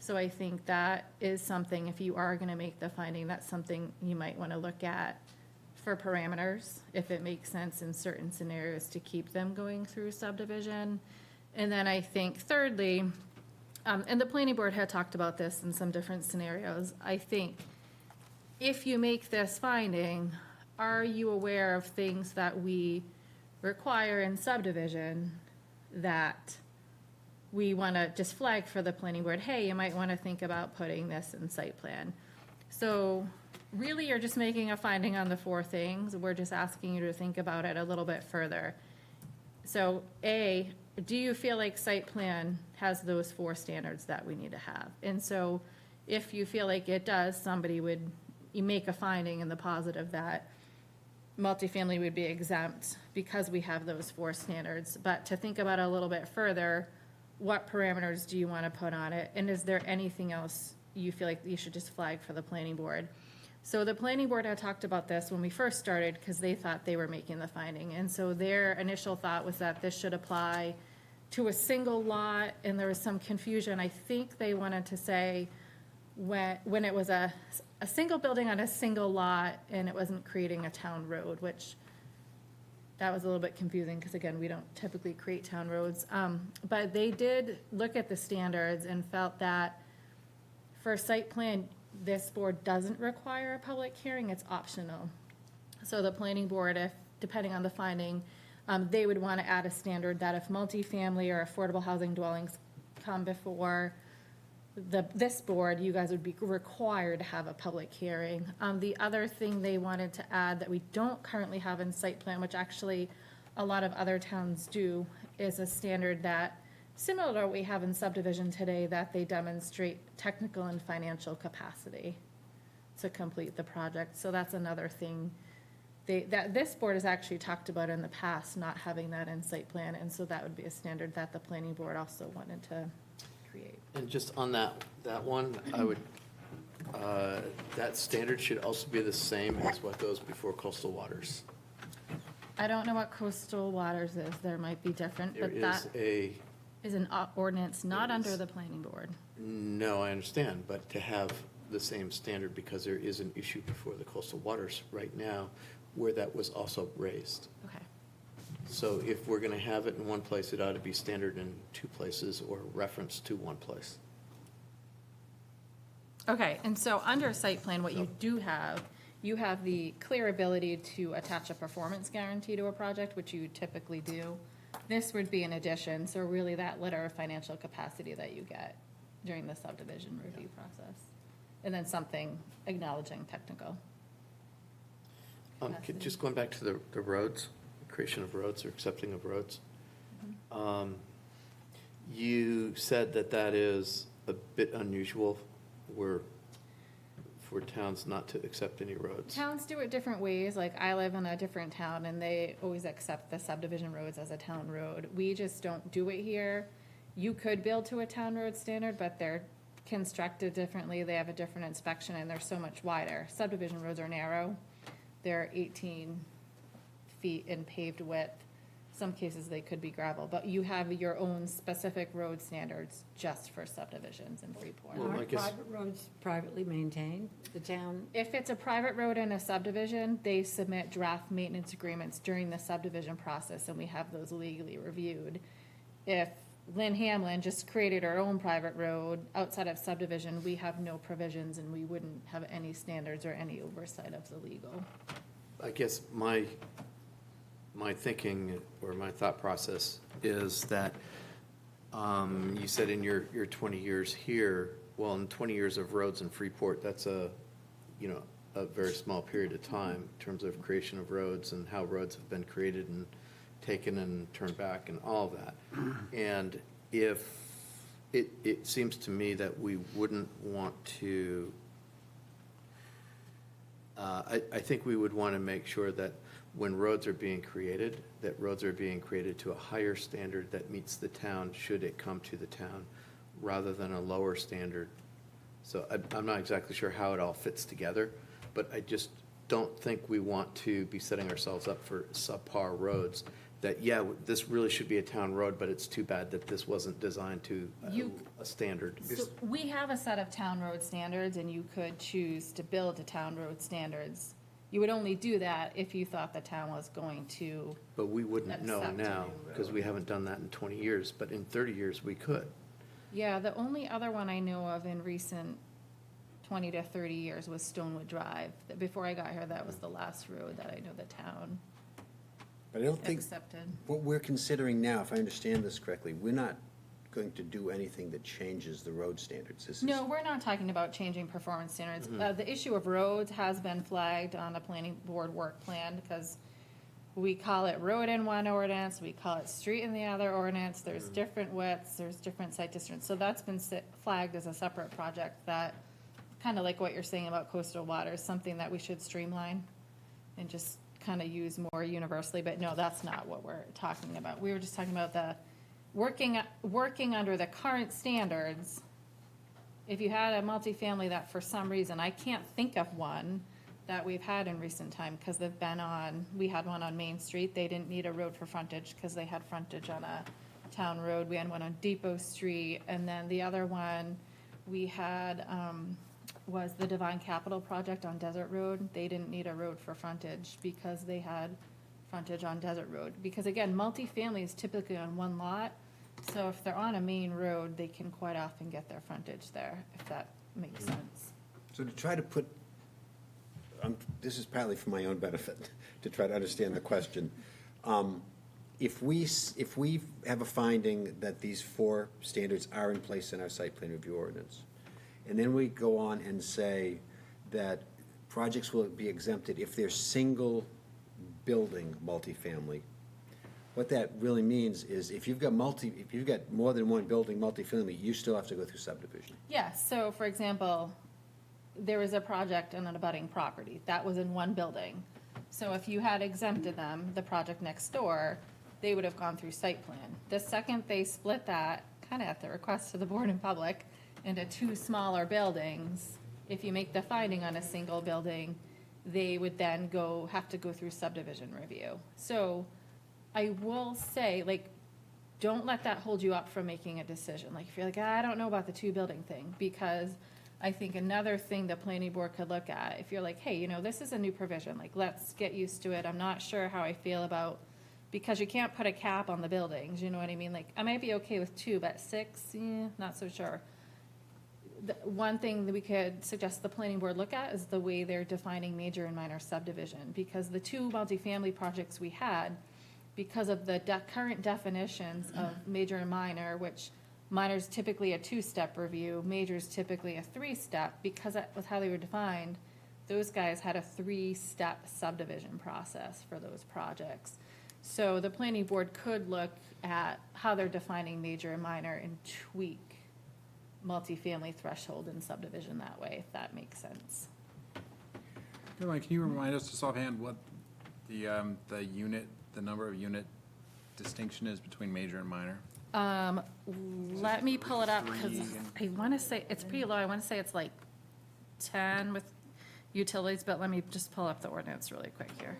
So I think that is something, if you are going to make the finding, that's something you might want to look at for parameters, if it makes sense in certain scenarios to keep them going through subdivision. And then I think thirdly, And the planning board had talked about this in some different scenarios. I think if you make this finding, are you aware of things that we require in subdivision that we want to just flag for the planning board, hey, you might want to think about putting this in site plan? So really, you're just making a finding on the four things. We're just asking you to think about it a little bit further. So A, do you feel like site plan has those four standards that we need to have? And so if you feel like it does, you make a finding in the positive that multifamily would be exempt because we have those four standards. But to think about it a little bit further, what parameters do you want to put on it? And is there anything else you feel like you should just flag for the planning board? So the planning board had talked about this when we first started because they thought they were making the finding. And so their initial thought was that this should apply to a single lot, and there was some confusion. I think they wanted to say when it was a single building on a single lot and it wasn't creating a town road, which that was a little bit confusing because, again, we don't typically create town roads. But they did look at the standards and felt that for site plan, this board doesn't require a public hearing, it's optional. So the planning board, if, depending on the finding, they would want to add a standard that if multifamily or affordable housing dwellings come before this board, you guys would be required to have a public hearing. The other thing they wanted to add that we don't currently have in site plan, which actually a lot of other towns do, is a standard that, similar to what we have in subdivision today, that they demonstrate technical and financial capacity to complete the project. So that's another thing that this board has actually talked about in the past, not having that in site plan. And so that would be a standard that the planning board also wanted to create. And just on that one, I would, that standard should also be the same as what goes before coastal waters. I don't know what coastal waters is. There might be different, There but that is is an ordinance not There under is. the planning board. no, I understand, but to have the same standard, because there is an issue before the coastal waters right now where that was also raised. Okay. So if we're gonna have it in one place, it ought to be standard in two places or reference to one place. Okay, and so under site plan, what you do have, you have the clear ability to attach a performance guarantee to a project, which you typically do. This would be an addition, so really that letter of financial capacity that you get during the subdivision review process. And then something acknowledging technical. Just going back to the roads, creation of roads or accepting of roads. You said that is a bit unusual for towns not to accept any roads. Towns do it different ways, like I live in a different town and they always accept the subdivision roads as a town road. We just don't do it here. You could build to a town road standard, but they're constructed differently, they have a different inspection, and they're so much wider. Subdivision roads are narrow, they're 18 feet in paved width. Some cases they could be gravel, but you have your own specific road standards just for subdivisions in Freeport. Well, I Aren't guess- private roads privately maintained? The town, If it's a private road in a subdivision, they submit draft maintenance agreements during the subdivision process, and we have those legally reviewed. If Lynn Hamlin just created her own private road outside of subdivision, we have no provisions, and we wouldn't have any standards or any oversight of the legal. I guess my thinking or my thought process is that you said in your 20 years here, well, in 20 years of roads in Freeport, that's a very small period of time in terms of creation of roads and how roads have been created and taken and turned back and all of that. And if it seems to me that we wouldn't want to, I think we would want to make sure that when roads are being created, that roads are being created to a higher standard that meets the town, should it come to the town, rather than a lower standard. So I'm not exactly sure how it all fits together, but I just don't think we want to be setting ourselves up for subpar roads. That, yeah, this really should be a town road, but it's too bad that this wasn't designed to a standard. So we have a set of town road standards, and you could choose to build to town road standards. You would only do that if you thought the town was going to. But we wouldn't know Accept a now, new because we haven't done that in 20 years, but in 30 years, we could. Yeah, the only other one I know of in recent 20 to 30 years was Stonewood Drive. Before I got here, that was the last road that I know the town But I don't think, accepted. what we're considering now, if I understand this correctly, we're not going to do anything that changes the road standards. This is- No, we're not talking about changing performance standards. The issue of roads has been flagged on the planning board work plan because we call it road in one ordinance, we call it street in the other ordinance, there's different widths, there's different site distances. So that's been flagged as a separate project that, kind of like what you're saying about coastal waters, something that we should streamline and just kind of use more universally, but no, that's not what we're talking about. We were just talking about the working under the current standards. If you had a multifamily that for some reason, I can't think of one that we've had in recent time, because they've been on, we had one on Main Street, they didn't need a road for frontage, because they had frontage on a town road. We had one on Depot Street, and then the other one we had, was the Divine Capital Project on Desert Road. They didn't need a road for frontage, because they had frontage on Desert Road. Because again, multifamily is typically on one lot, so if they're on a main road, they can quite often get their frontage there, if that makes sense. So to try to put, this is partly for my own benefit, to try to understand the question. If we have a finding that these 4 standards are in place in our site plan review ordinance, and then we go on and say that projects will be exempted if they're single building multifamily, what that really means is if you've got more than one building multifamily, you still have to go through subdivision. Yeah, so for example, there was a project on an abutting property, that was in one building. So if you had exempted them, the project next door, they would have gone through site plan. The second they split that, kind of at the request of the board in public, into 2 smaller buildings, if you make the finding on a single building, they would then have to go through subdivision review. So I will say, like, don't let that hold you up from making a decision. Like, if you're like, I don't know about the 2 building thing, because I think another thing the planning board could look at, if you're like, hey, this is a new provision, like, let's get used to it. I'm not sure how I feel about, because you can't put a cap on the buildings, you know what I mean? Like, I might be okay with 2, but 6, not so sure. The one thing that we could suggest the planning board look at is the way they're defining major and minor subdivision, because the 2 multifamily projects we had, because of the current definitions of major and minor, which minor is typically a 2-step review, major is typically a 3-step, because that was how they were defined, those guys had a 3-step subdivision process for those projects. So the planning board could look at how they're defining major and minor and tweak multifamily threshold and subdivision that way, if that makes sense. Caroline, can you remind us just offhand what the number of unit distinction is between major and minor? Let me pull it up, because I want to say, it's pretty low, I want to say it's like 10 with utilities, but let me just pull up the ordinance really quick here.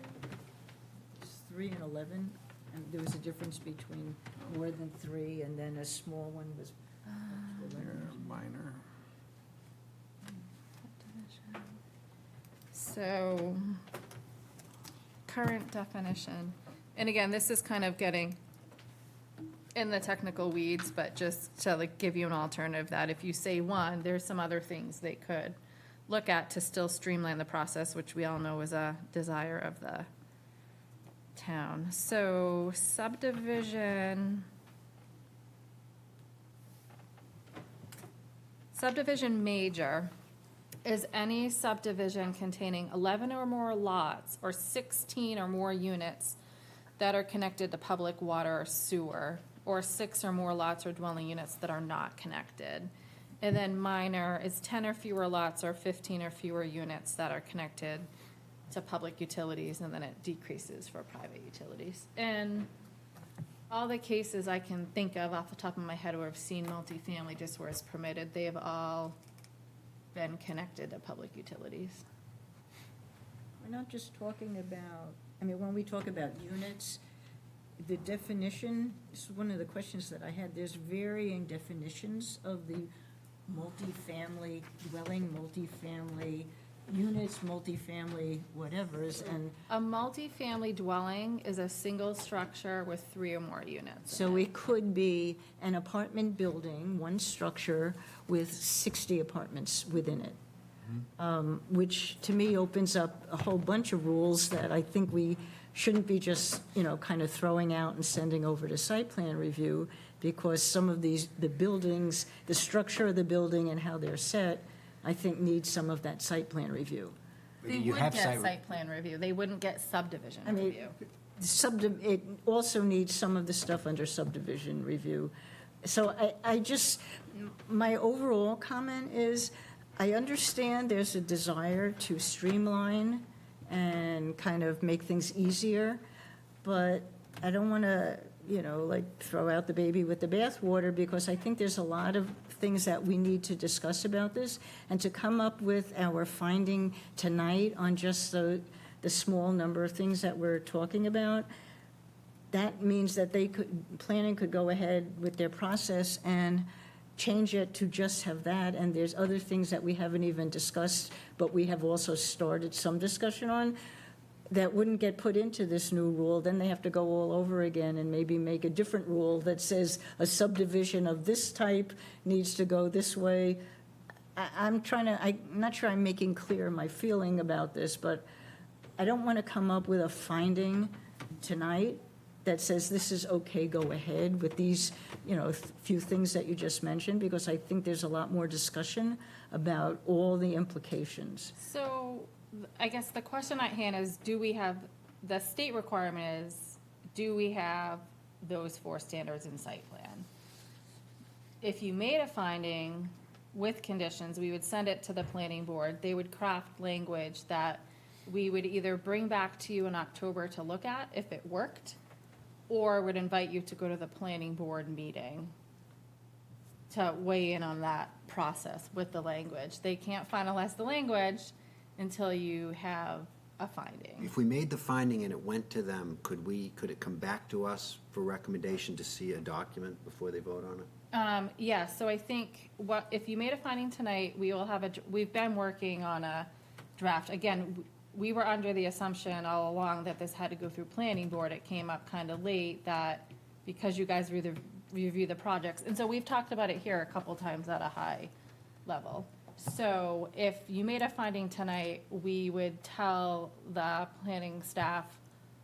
It's 3 and 11, and there was a difference between more than 3, and then a small one was up to 11. Minor. So, current definition, and again, this is kind of getting in the technical weeds, but just to like give you an alternative that if you say 1, there's some other things they could look at to still streamline the process, which we all know is a desire of the town. So subdivision major is any subdivision containing 11 or more lots or 16 or more units that are connected to public water or sewer, or 6 or more lots or dwelling units that are not connected. And then minor is 10 or fewer lots or 15 or fewer units that are connected to public utilities, and then it decreases for private utilities. And all the cases I can think of off the top of my head where I've seen multifamily just where it's permitted, they have all been connected to public utilities. We're not just talking about, when we talk about units, the definition, this is one of the questions that I had, there's varying definitions of the multifamily dwelling, multifamily units, multifamily, whatevers, and A multifamily dwelling is a single structure with 3 or more units. in so it. it could be an apartment building, one structure with 60 apartments within it, which to me opens up a whole bunch of rules that I think we shouldn't be just, kind of throwing out and sending over to site plan review, because some of the buildings, the structure of the building and how they're set, I think needs some of that site plan review. They You would have get site plan review. They wouldn't get subdivision I mean, review. It also needs some of the stuff under subdivision review. So I just, my overall comment is, I understand there's a desire to streamline and kind of make things easier, but I don't want to, throw out the baby with the bathwater, because I think there's a lot of things that we need to discuss about this, and to come up with our finding tonight on just the small number of things that we're talking about, that means that planning could go ahead with their process and change it to just have that, and there's other things that we haven't even discussed, but we have also started some discussion on, that wouldn't get put into this new rule. Then they have to go all over again and maybe make a different rule that says a subdivision of this type needs to go this way. I'm not sure I'm making clear my feeling about this, but I don't want to come up with a finding tonight that says this is okay, go ahead with these, few things that you just mentioned, because I think there's a lot more discussion about all the implications. So I guess the question at hand is, the state requirement is, do we have those 4 standards in site plan? If you made a finding with conditions, we would send it to the planning board. They would craft language that we would either bring back to you in October to look at if it worked, or would invite you to go to the planning board meeting to weigh in on that process with the language. They can't finalize the language until you have a finding. If we made the finding and it went to them, could it come back to us for recommendation to see a document before they vote on it? Yeah, so I think if you made a finding tonight, we've been working on a draft. Again, we were under the assumption all along that this had to go through planning board. It came up kind of late that because you guys review the projects. And so we've talked about it here a couple times at a high level. So if you made a finding tonight, we would tell the planning staff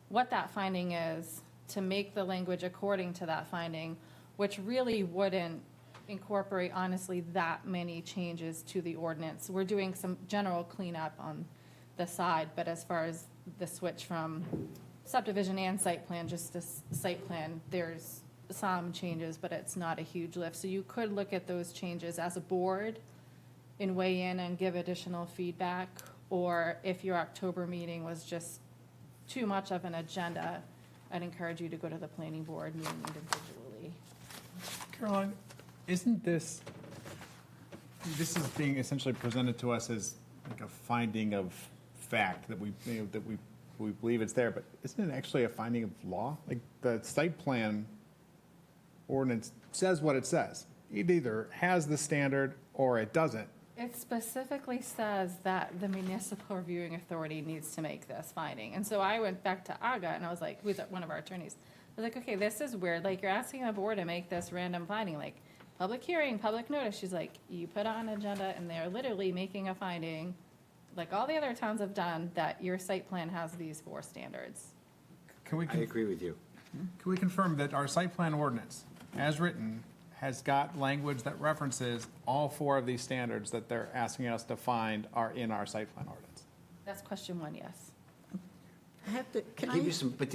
what that finding is, to make the language according to that finding, which really wouldn't incorporate, honestly, that many changes to the ordinance. We're doing some general cleanup on the side, but as far as the switch from subdivision and site plan, just this site plan, there's some changes, but it's not a huge lift. So you could look at those changes as a board and weigh in and give additional feedback, or if your October meeting was just too much of an agenda, I'd encourage you to go to the planning board meeting individually. Caroline, isn't this is being essentially presented to us as like a finding of fact that we believe it's there, but isn't it actually a finding of law? Like the site plan ordinance says what it says. It either has the standard or it doesn't. It specifically says that the municipal reviewing authority needs to make this finding. And so I went back to Aga and I was like, who's one of our attorneys? I was like, okay, this is weird. Like, you're asking the board to make this random finding, like public hearing, public notice. She's like, you put on an agenda and they're literally making a finding, like all the other towns have done, that your site plan has these 4 standards. I agree with you. Can we confirm that our site plan ordinance, as written, has got language that references all 4 of these standards that they're asking us to find are in our site plan ordinance? That's question 1, yes. I have to, can Give I? you some, but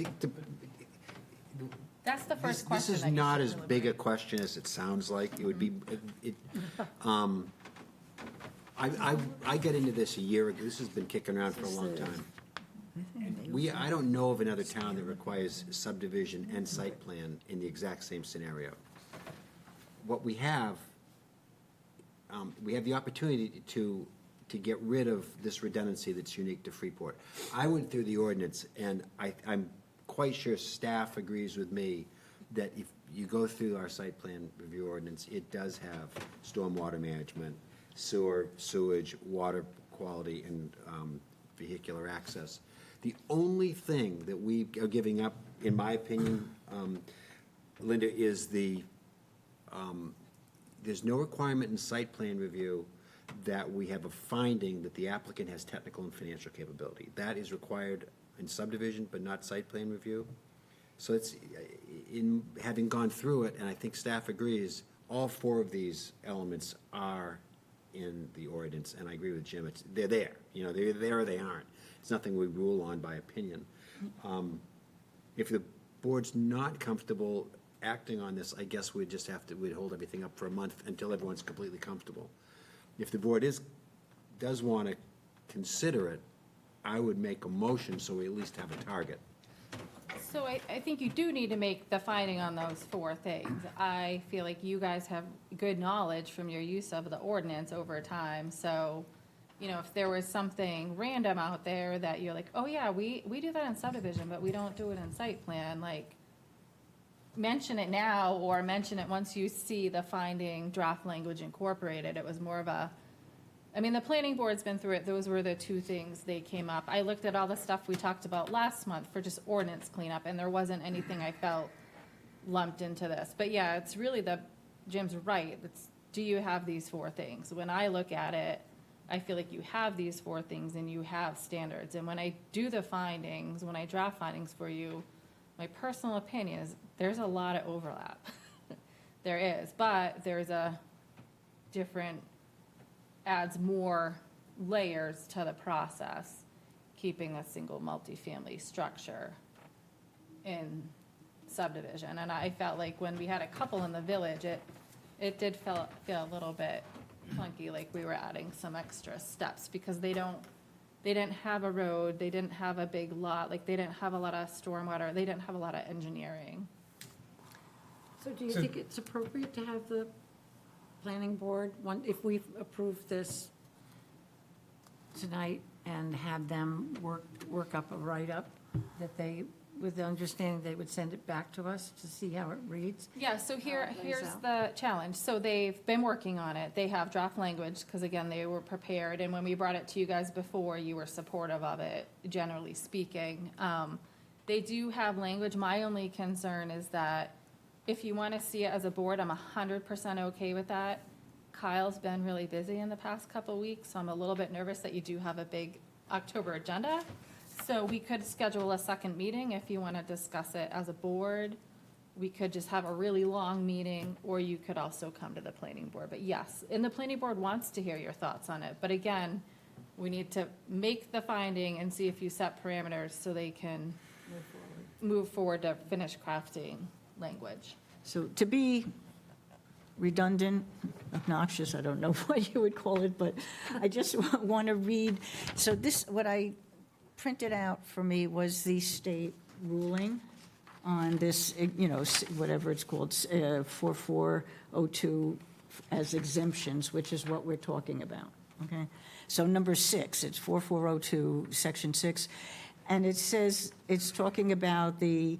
That's the first this question. is that you not should as big a question as it sounds like. It would be, I got into this a year ago. This has been kicking around for a long time. I don't know of another town that requires subdivision and site plan in the exact same scenario. What we have the opportunity to get rid of this redundancy that's unique to Freeport. I went through the ordinance, and I'm quite sure staff agrees with me that if you go through our site plan review ordinance, it does have stormwater management, sewer, sewage, water quality and vehicular access. The only thing that we are giving up, in my opinion, Linda, is there's no requirement in site plan review that we have a finding that the applicant has technical and financial capability. That is required in subdivision, but not site plan review. So it's, in having gone through it, and I think staff agrees, all four of these elements are in the ordinance, and I agree with Jim, they're there. They're there or they aren't. It's nothing we rule on by opinion. If the board's not comfortable acting on this, I guess we'd hold everything up for a month until everyone's completely comfortable. If the board does want to consider it, I would make a motion so we at least have a target. So I think you do need to make the finding on those four things. I feel like you guys have good knowledge from your use of the ordinance over time, so, if there was something random out there that you're like, oh yeah, we do that in subdivision, but we don't do it in site plan, like, mention it now or mention it once you see the finding draft language incorporated. It was more of the planning board's been through it. Those were the two things they came up. I looked at all the stuff we talked about last month for just ordinance cleanup, and there wasn't anything I felt lumped into this. But yeah, it's really Jim's right. Do you have these four things? When I look at it, I feel like you have these four things and you have standards. And when I do the findings, when I draft findings for you, my personal opinion is there's a lot of overlap. There is, but there's adds more layers to the process, keeping a single multifamily structure in subdivision. And I felt like when we had a couple in the village, it did feel a little bit clunky, like we were adding some extra steps because they didn't have a road, they didn't have a big lot, like they didn't have a lot of stormwater, they didn't have a lot of engineering. So do you think it's appropriate to have the planning board, if we approve this tonight and have them work up a write-up that they, with the understanding they would send it back to us to see how it reads? Yeah, so here's out. the challenge. So they've been working on it. They have draft language, because again, they were prepared. And when we brought it to you guys before, you were supportive of it, generally speaking. They do have language. My only concern is that if you want to see it as a board, I'm 100% okay with that. Kyle's been really busy in the past couple weeks, so I'm a little bit nervous that you do have a big October agenda. So we could schedule a second meeting if you want to discuss it as a board. We could just have a really long meeting, or you could also come to the planning board. But yes, and the planning board wants to hear your thoughts on it. But again, we need to make the finding and see if you set parameters so they can move forward to finish crafting language. So to be redundant, obnoxious, I don't know what you would call it, but I just want to read. So what I printed out for me was the state ruling on this, whatever it's called, 4402 as exemptions, which is what we're talking about, okay? So number 6, it's 4402, section 6, and it says, it's talking about the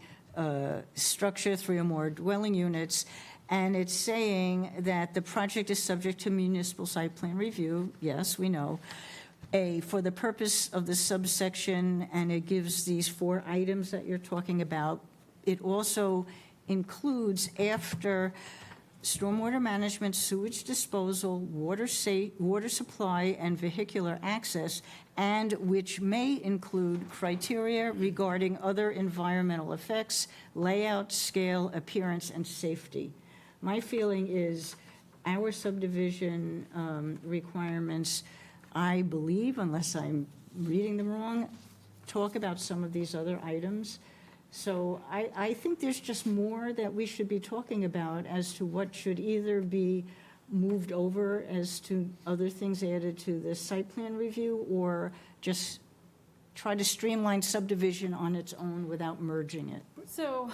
structure, 3 or more dwelling units, and it's saying that the project is subject to municipal site plan review. Yes, we know. For the purpose of the subsection, and it gives these 4 items that you're talking about. It also includes after stormwater management, sewage disposal, water supply, and vehicular access, and which may include criteria regarding other environmental effects, layout, scale, appearance, and safety. My feeling is our subdivision requirements, I believe, unless I'm reading them wrong, talk about some of these other items. So I think there's just more that we should be talking about as to what should either be moved over as to other things added to the site plan review, or just try to streamline subdivision on its own without merging it. So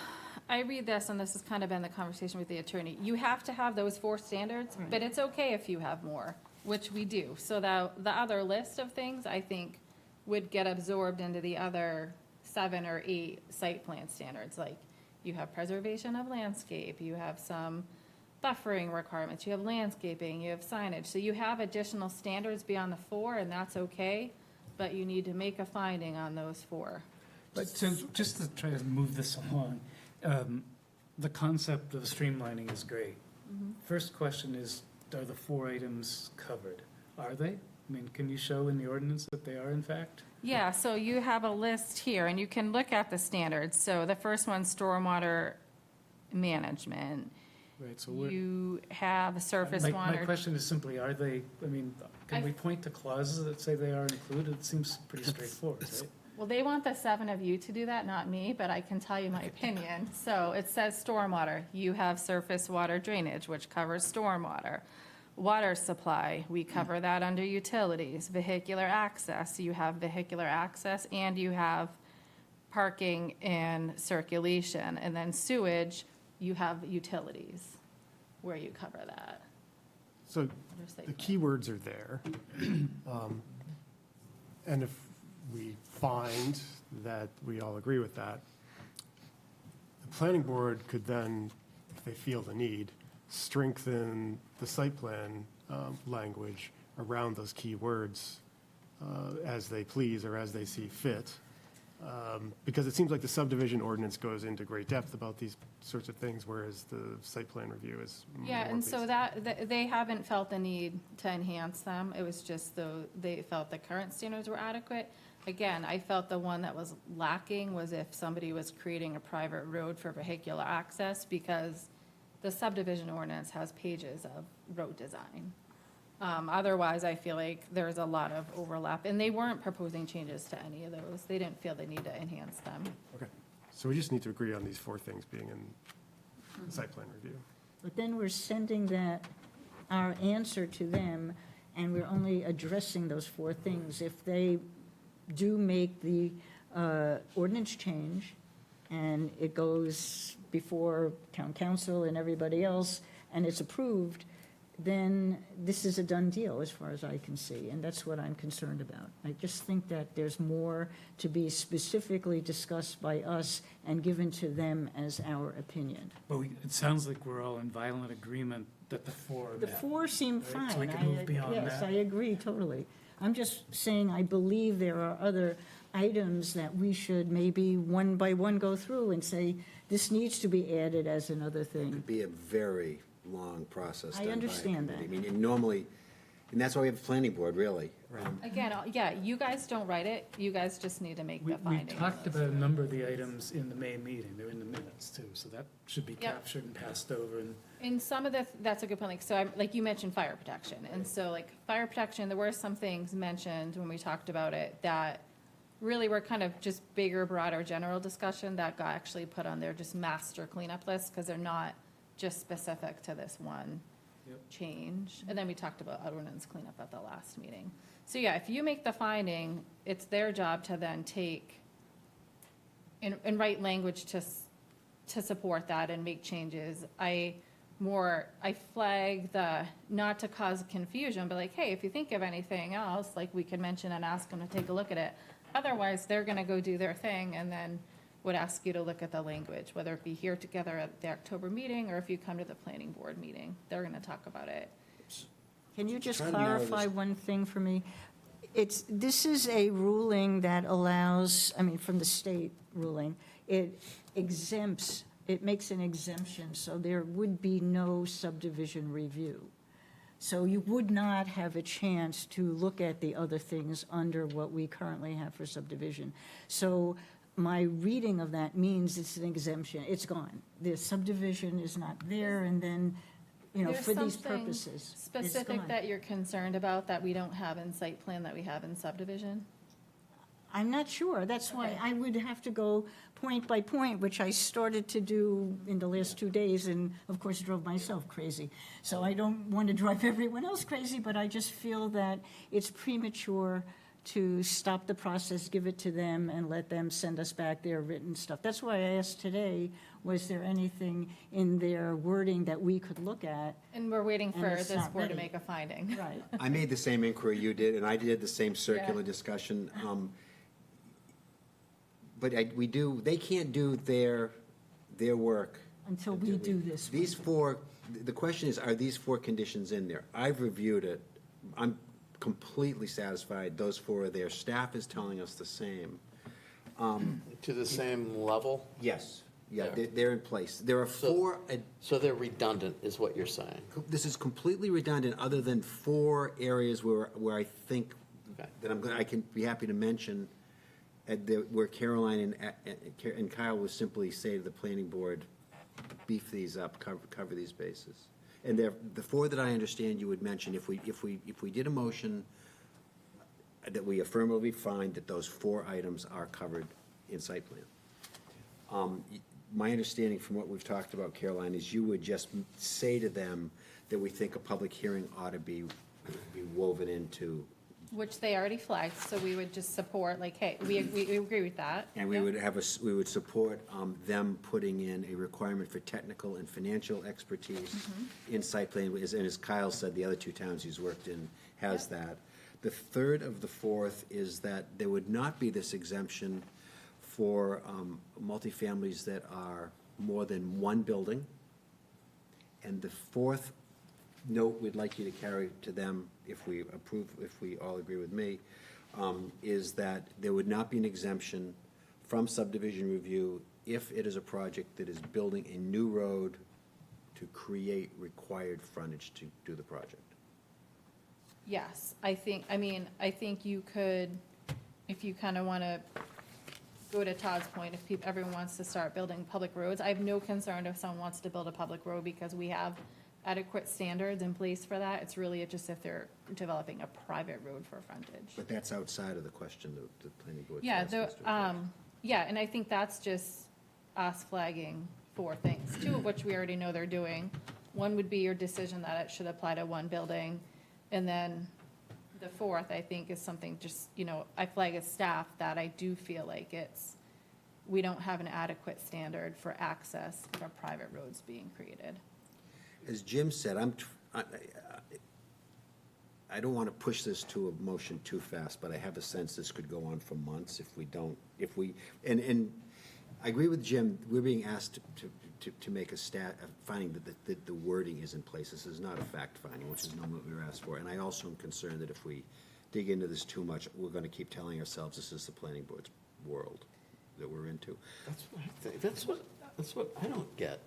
I read this, and this has kind of been the conversation with the attorney. You have to have those 4 standards, Right. but it's okay if you have more, which we do. So the other list of things, I think, would get absorbed into the other 7 or 8 site plan standards. Like, you have preservation of landscape, you have some buffering requirements, you have landscaping, you have signage. So you have additional standards beyond the 4, and that's okay, but you need to make a finding on those 4. So just to try to move this along, the concept of streamlining is great. First question is, are the 4 items covered? Are they? I mean, can you show in the ordinance that they are in fact? Yeah, so you have a list here, and you can look at the standards. So the first one's stormwater management. Right, so we're. You have surface My water. question is simply, are they, I mean, can we point to clauses that say they are included? It seems pretty straightforward, right? Well, they want the 7 of you to do that, not me, but I can tell you my opinion. So it says stormwater. You have surface water drainage, which covers stormwater. Water supply, we cover that under utilities. Vehicular access, you have vehicular access and you have parking and circulation. And then sewage, you have utilities where you cover that. So Under site the plan. keywords are there. And if we find that we all agree with that, the planning board could then, if they feel the need, strengthen the site plan language around those key words as they please or as they see fit. Because it seems like the subdivision ordinance goes into great depth about these sorts of things, whereas the site plan review is more Yeah, and so basic. they haven't felt the need to enhance them. It was just they felt the current standards were adequate. Again, I felt the one that was lacking was if somebody was creating a private road for vehicular access, because the subdivision ordinance has pages of road design. Otherwise, I feel like there's a lot of overlap, and they weren't proposing changes to any of those. They didn't feel the need to enhance them. Okay, so we just need to agree on these 4 things being in the site plan review. But then we're sending our answer to them, and we're only addressing those 4 things. If they do make the ordinance change, and it goes before town council and everybody else, and it's approved, then this is a done deal as far as I can see, and that's what I'm concerned about. I just think that there's more to be specifically discussed by us and given to them as our opinion. But it sounds like we're all in violent agreement that the 4 are The met. 4 seem Right, fine. so we can move beyond Yes, that. I agree totally. I'm just saying I believe there are other items that we should maybe one by one go through and say, this needs to be added as another thing. It'd be a very long process. I done by a understand committee. that. I mean, and normally, and that's why we have a planning board, really. Again, yeah, you guys don't write it. You guys just need to make We the finding. talked about a number of the items in the May meeting. They're in the minutes too, so that should be Yep. captured and passed over. And In some of that's a good point. Like, so like you mentioned fire protection. And so like fire protection, there were some things mentioned when we talked about it that really were kind of just bigger, broader, general discussion that got actually put on their just master cleanup list, because they're not just specific to this one Yep. change. And then we talked about ordinance cleanup at the last meeting. So yeah, if you make the finding, it's their job to then take and write language to support that and make changes. I flag the, not to cause confusion, but like, hey, if you think of anything else, like we could mention and ask them to take a look at it. Otherwise, they're gonna go do their thing and then would ask you to look at the language, whether it be here together at the October meeting or if you come to the planning board meeting, they're gonna talk about it. Can you just Try to narrow clarify this- one thing for me? This is a ruling that allows, I mean, from the state ruling, it exempts, it makes an exemption, so there would be no subdivision review. So you would not have a chance to look at the other things under what we currently have for subdivision. So my reading of that means it's an exemption, it's gone. The subdivision is not there, and then, you know, There's for these something purposes, it's Specific gone. that you're concerned about that we don't have in site plan that we have in subdivision? I'm not sure. That's why Okay. I would have to go point by point, which I started to do in the last 2 days, and of course drove myself crazy. So I don't want to drive everyone else crazy, but I just feel that it's premature to stop the process, give it to them, and let them send us back their written stuff. That's why I asked today, was there anything in their wording that we could look at? And we're waiting And for it's this not board to ready. make a finding. Right. I made the same inquiry you did, and I did the same circular Yeah. discussion. But they can't do their work until we do this. These four, the question is, are these four conditions in there? I've reviewed it. I'm completely satisfied. Those four are there. Staff is telling us the same. To the same level? Yes, yeah, Yeah. they're in place. There are So- four, So they're redundant, is what you're saying? this is completely redundant, other than four areas where I think Okay. that I can be happy to mention, where Caroline and Kyle will simply say to the planning board, beef these up, cover these bases. And the four that I understand you would mention, if we did a motion that we affirmatively find that those four items are covered in site plan. My understanding from what we've talked about, Caroline, is you would just say to them that we think a public hearing ought to be woven into, Which they already flagged, so we would just support, like, hey, we agree with that. and we Yep. would we would support them putting in a requirement for technical and financial expertise in site plan, and as Kyle said, the other two towns he's worked in has that. The third of the fourth is that there would not be this exemption for multifamilies that are more than one building. And the fourth note we'd like you to carry to them, if we approve, if we all agree with me, is that there would not be an exemption from subdivision review if it is a project that is building a new road to create required frontage to do the project. Yes, I think you could, if you kind of want to go to Todd's point, if everyone wants to start building public roads, I have no concern if someone wants to build a public road because we have adequate standards in place for that. It's really just if they're developing a private road for frontage. But that's outside of the question the planning board. Yeah, yeah, and I think that's just us flagging four things, two of which we already know they're doing. One would be your decision that it should apply to one building, and then the fourth, I think, is something just, I flag as staff that I do feel like we don't have an adequate standard for access for private roads being created. As Jim said, I don't want to push this to a motion too fast, but I have a sense this could go on for months if we don't, and I agree with Jim, we're being asked to make a finding that the wording is in place. This is not a fact finding, which is normally what we were asked for. And I also am concerned that if we dig into this too much, we're going to keep telling ourselves this is the planning board's world that we're into. That's what I think. That's what I don't get.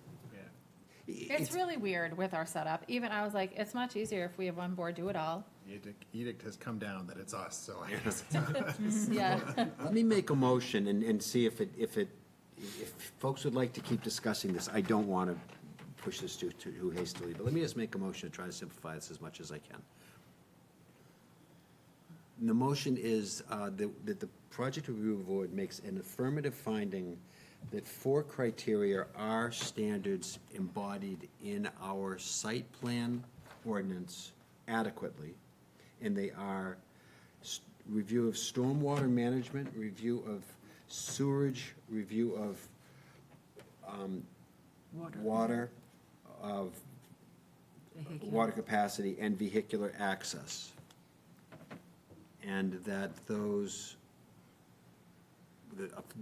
It's really weird with our setup. Even I was like, it's much easier if we have one board do it all. Edict has come down that it's us, so I guess it's us. Yeah. Let me make a motion and see if folks would like to keep discussing this. I don't want to push this too hastily, but let me just make a motion to try to simplify this as much as I can. And the motion is that the project review board makes an affirmative finding that four criteria are standards embodied in our site plan ordinance adequately, and they are review of stormwater management, review of sewerage, review of water, of water capacity, and vehicular access. And that the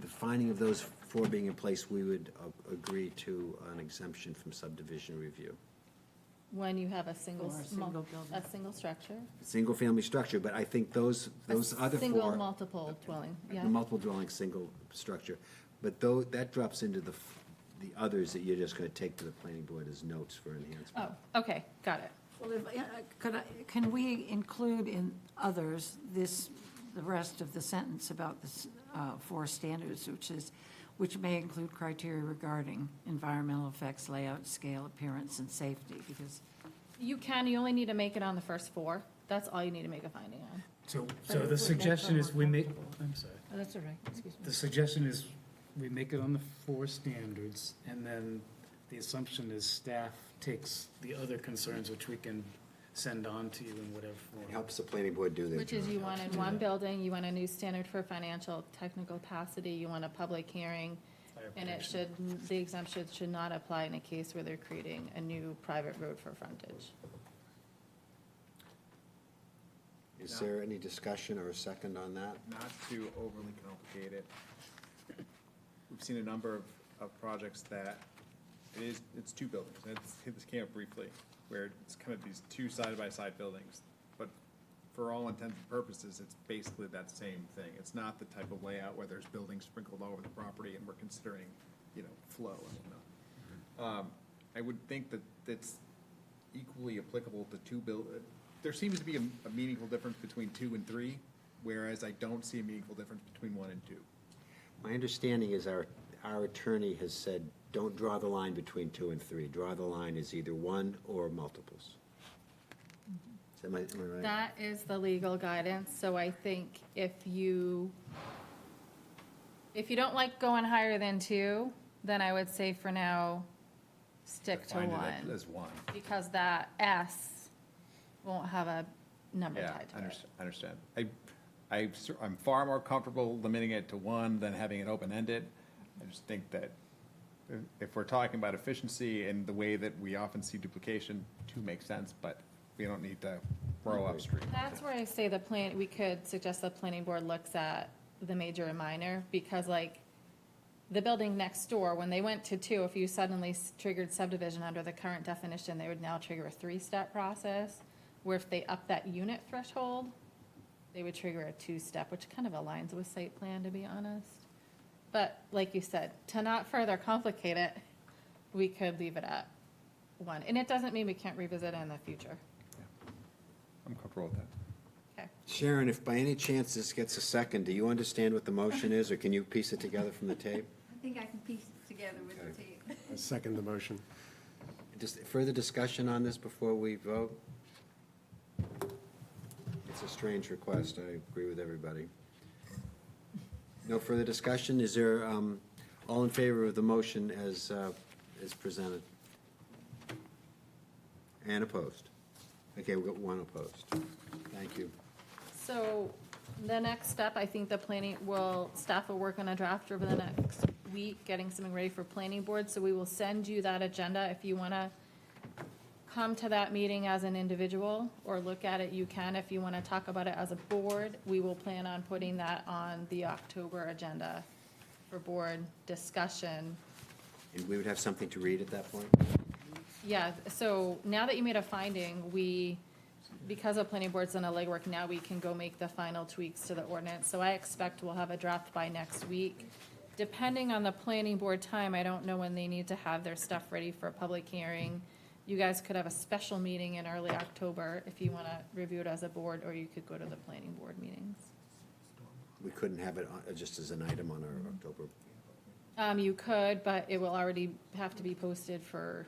finding of those four being in place, we would agree to an exemption from subdivision review. When you have a single structure. Single-family structure, but I think those other Single, four, multiple dwelling, yeah. the multiple dwelling, single structure. But that drops into the others that you're just going to take to the planning board as notes for enhancement. Oh, okay, got it. Well, can we include in others the rest of the sentence about the four standards, which may include criteria regarding environmental effects, layout, scale, appearance, and safety, because. You only need to make it on the first four. That's all you need to make a finding on. So the suggestion is I'm sorry. Oh, that's all right, excuse me. The suggestion is we make it on the four standards, and then the assumption is staff takes the other concerns, which we can send on to you in whatever form. It helps the planning board do their Which is job. you want in one building, you want a new standard for financial technical capacity, you want a public hearing, Fire and protection. the exemption should not apply in a case where they're creating a new private road for frontage. Is there any discussion or a second on that? Not to overly complicate it. We've seen a number of projects that it's two buildings. This came up briefly, where it's kind of these two side-by-side buildings. But for all intents and purposes, it's basically that same thing. It's not the type of layout where there's buildings sprinkled all over the property and we're considering, flow and whatnot. I would think that it's equally applicable to there seems to be a meaningful difference between 2 and 3, whereas I don't see a meaningful difference between 1 and 2. My understanding is our attorney has said, don't draw the line between 2 and 3. Draw the line as either 1 or multiples. Am I right? That is the legal guidance, so I think if you don't like going higher than 2, then I would say for now, stick to Find 1. it as 1. Because that S won't have a number Yeah, tied to it. I understand. I'm far more comfortable limiting it to 1 than having it open-ended. I just think that if we're talking about efficiency and the way that we often see duplication, 2 makes sense, but we don't need to row upstream. That's where I say we could suggest the planning board looks at the major and minor, because like the building next door, when they went to 2, if you suddenly triggered subdivision under the current definition, they would now trigger a 3-step process, where if they up that unit threshold, they would trigger a 2-step, which kind of aligns with site plan, to be honest. But like you said, to not further complicate it, we could leave it at 1. And it doesn't mean we can't revisit it in the future. I'm comfortable with that. Okay. Sharon, if by any chance this gets a second, do you understand what the motion is, or can you piece it together from the tape? I think I can piece it together with the tape. I second the motion. Just further discussion on this before we vote? It's a strange request, I agree with everybody. No further discussion? Is there, all in favor of the motion as presented? And opposed? Okay, we've got 1 opposed. Thank you. So the next step, I think staff will work on a draft over the next week, getting something ready for planning board. So we will send you that agenda. If you want to come to that meeting as an individual or look at it, you can. If you want to talk about it as a board, we will plan on putting that on the October agenda for board discussion. And we would have something to read at that point? Yeah, so now that you made a finding, because the planning board's done a legwork, now we can go make the final tweaks to the ordinance. So I expect we'll have a draft by next week. Depending on the planning board time, I don't know when they need to have their stuff ready for a public hearing. You guys could have a special meeting in early October if you want to review it as a board, or you could go to the planning board meetings. We couldn't have it just as an item on our October. You could, but it will already have to be posted for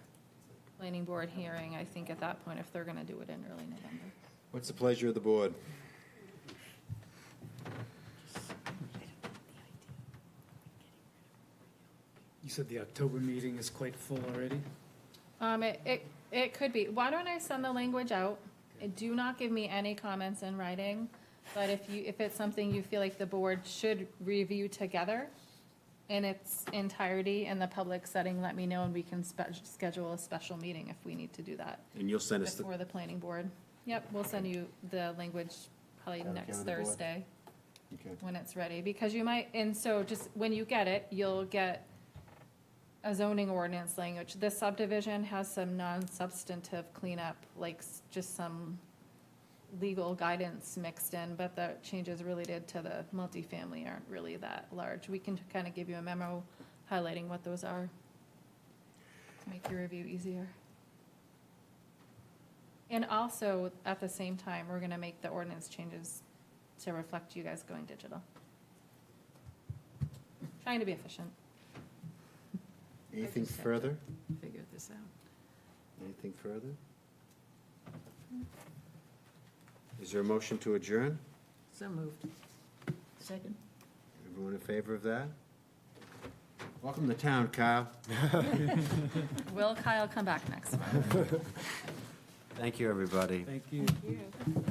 planning board hearing, I think, at that point, if they're going to do it in early November. What's the pleasure of the board? You said the October meeting is quite full already? It could be. Why don't I send the language out? Do not give me any comments in writing, but if it's something you feel like the board should review together in its entirety in the public setting, let me know, and we can schedule a special meeting if we need to do that. And you'll send us Before the planning board. Yep, we'll send you the language probably Okay next with the board? Thursday Okay. when it's ready, because you might, and so just when you get it, you'll get a zoning ordinance language. This subdivision has some non-substantive cleanup, like just some legal guidance mixed in, but the changes related to the multifamily aren't really that large. We can kind of give you a memo highlighting what those are to make your review easier. And also, at the same time, we're gonna make the ordinance changes to reflect you guys going digital. Trying to be efficient. Anything further? Figure this out. Anything further? Is there a motion to adjourn? So moved. Second? Everyone in favor of that? Welcome to town, Kyle. Will Kyle come back next month? Thank you, everybody. Thank you. Thank you.